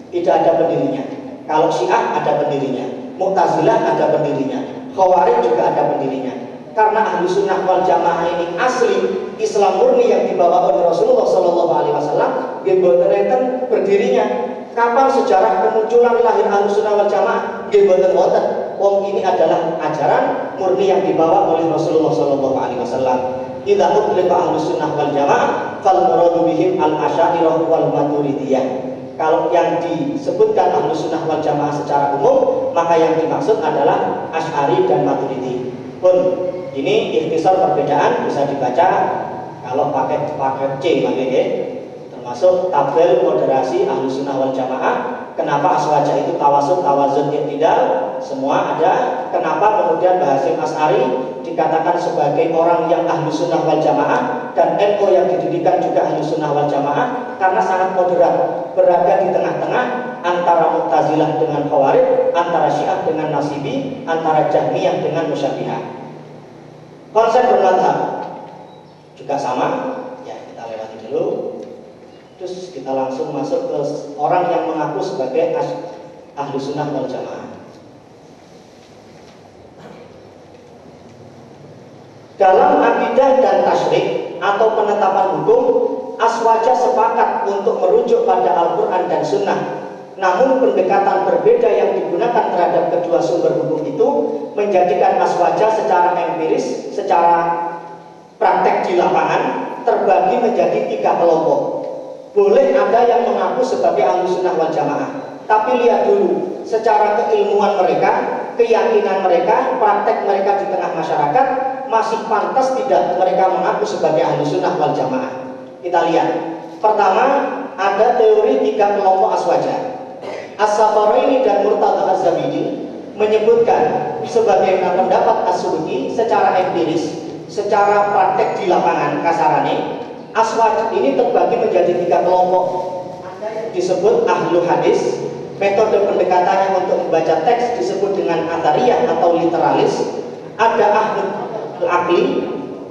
Tidak ada pendirinya. Kalau Syiah ada pendirinya, Mu'tazilah ada pendirinya, Khawarij juga ada pendirinya. Karena Ahlus Sunnah wal Jamaah ini asli Islam murni yang dibawa oleh Rasulullah SAW, geboten berdirinya. Kapan sejarah kemunculan lahir Ahlus Sunnah wal Jamaah? Geboten wonten. Wong ini adalah ajaran murni yang dibawa oleh Rasulullah SAW. Idza utliqa Ahlus Sunnah wal Jamaah fal muradu bihim al asy'ariyah wal maturidiyah. Kalau yang disebutkan Ahlus Sunnah wal Jamaah secara umum, maka yang dimaksud adalah Asy'ari dan Maturidi. Pun ini ikhtisar perbedaan bisa dibaca kalau pakai C makanya, termasuk tabel moderasi Ahlus Sunnah wal Jamaah. Kenapa aswaja itu tawasud, tawazun, i'tidal, semua ada. Kenapa kemudian Hasyim Asy'ari dikatakan sebagai orang yang Ahlus Sunnah wal Jamaah, dan NU yang dididikan juga Ahlus Sunnah wal Jamaah, karena sangat moderat, berada di tengah-tengah antara Mu'tazilah dengan Khawarij, antara Syiah dengan Nasibi, antara Jahmiyah dengan Musyabihah. Konsep bermadhab juga sama, ya kita lewati dulu. Terus kita langsung masuk ke orang yang mengaku sebagai Ahlus Sunnah wal Jamaah. Dalam akidah dan tasyrik atau penetapan hukum, aswaja sepakat untuk merujuk pada Al-Quran dan Sunnah. Namun pendekatan berbeda yang digunakan terhadap kedua sumber hukum itu menjadikan aswaja secara empiris, secara praktek di lapangan terbagi menjadi 3 kelompok. Boleh ada yang mengaku sebagai Ahlus Sunnah wal Jamaah, tapi lihat dulu secara keilmuan mereka, keyakinan mereka, praktek mereka di tengah masyarakat, masih pantas tidak mereka mengaku sebagai Ahlus Sunnah wal Jamaah. Kita lihat. Pertama, ada teori 3 kelompok aswaja. As-Safaraini dan Murtada Az-Zabidi menyebutkan sebagaimana pendapat As-Subki secara empiris, secara praktek di lapangan kasarane, aswaj ini terbagi menjadi 3 kelompok. Ada yang disebut ahlu hadis, metode pendekatannya untuk membaca teks disebut dengan athariyah atau literalis. Ada ahlul akli,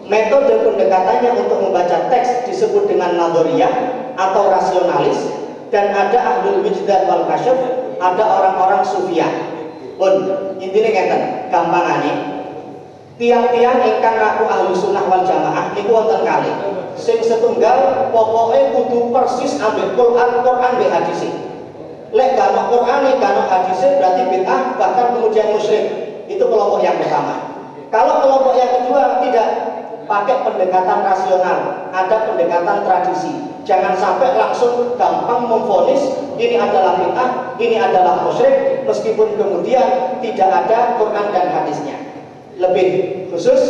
metode pendekatannya untuk membaca teks disebut dengan nadoriyah atau rasionalis. Dan ada ahlul wijdan wal kasyaf, ada orang-orang sufiyah. Pun intinya ngeten, gampangane tiang-tiang ingkang ngaku ahlu sunnah wal jamaah niku wonten kalih. Sing setunggal pokoke kudu persis ambek Quran mbek hadis. Lek gak ono Quran gak ono hadis berarti bid'ah, bahkan kemudian musyrik. Itu kelompok yang pertama. Kalau kelompok yang kedua tidak, pakai pendekatan rasional, ada pendekatan tradisi. Jangan sampai langsung gampang memvonis ini adalah bid'ah, ini adalah musyrik, meskipun kemudian tidak ada Quran dan hadisnya. Lebih khusus,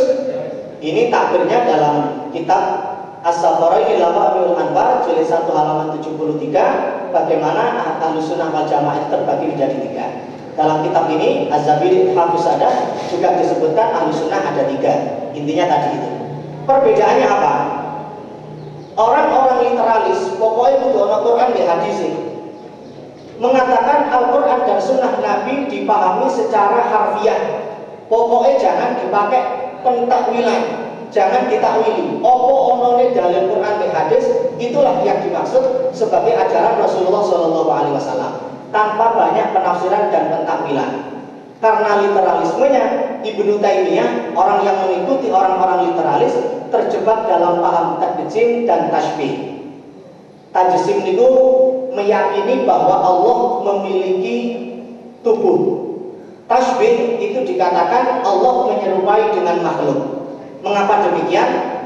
ini takbirnya dalam kitab As-Safaraini Lawa'il Anwar jilid 1 halaman 73, bagaimana Ahlus Sunnah wal Jamaah terbagi menjadi 3. Dalam kitab ini Az-Zabiri Hafizadah juga disebutkan Ahlus Sunnah ada 3. Intinya tadi itu. Perbedaannya apa? Orang-orang literalis pokoknya butuh Al-Quran di hadis mengatakan Al-Quran dan Sunnah Nabi dipahami secara harfiah. Pokoknya jangan dipakai pentakwilan, jangan ditakwili. Opo onone dalil Quran dan hadis, itulah yang dimaksud sebagai ajaran Rasulullah SAW, tanpa banyak penafsiran dan pentakwilan. Karena literalismenya Ibnu Taimiyah, orang yang mengikuti orang-orang literalis, terjebak dalam paham tajsim dan tasbih. Tajsim itu meyakini bahwa Allah memiliki tubuh. Tasbih itu dikatakan Allah menyerupai dengan makhluk. Mengapa demikian?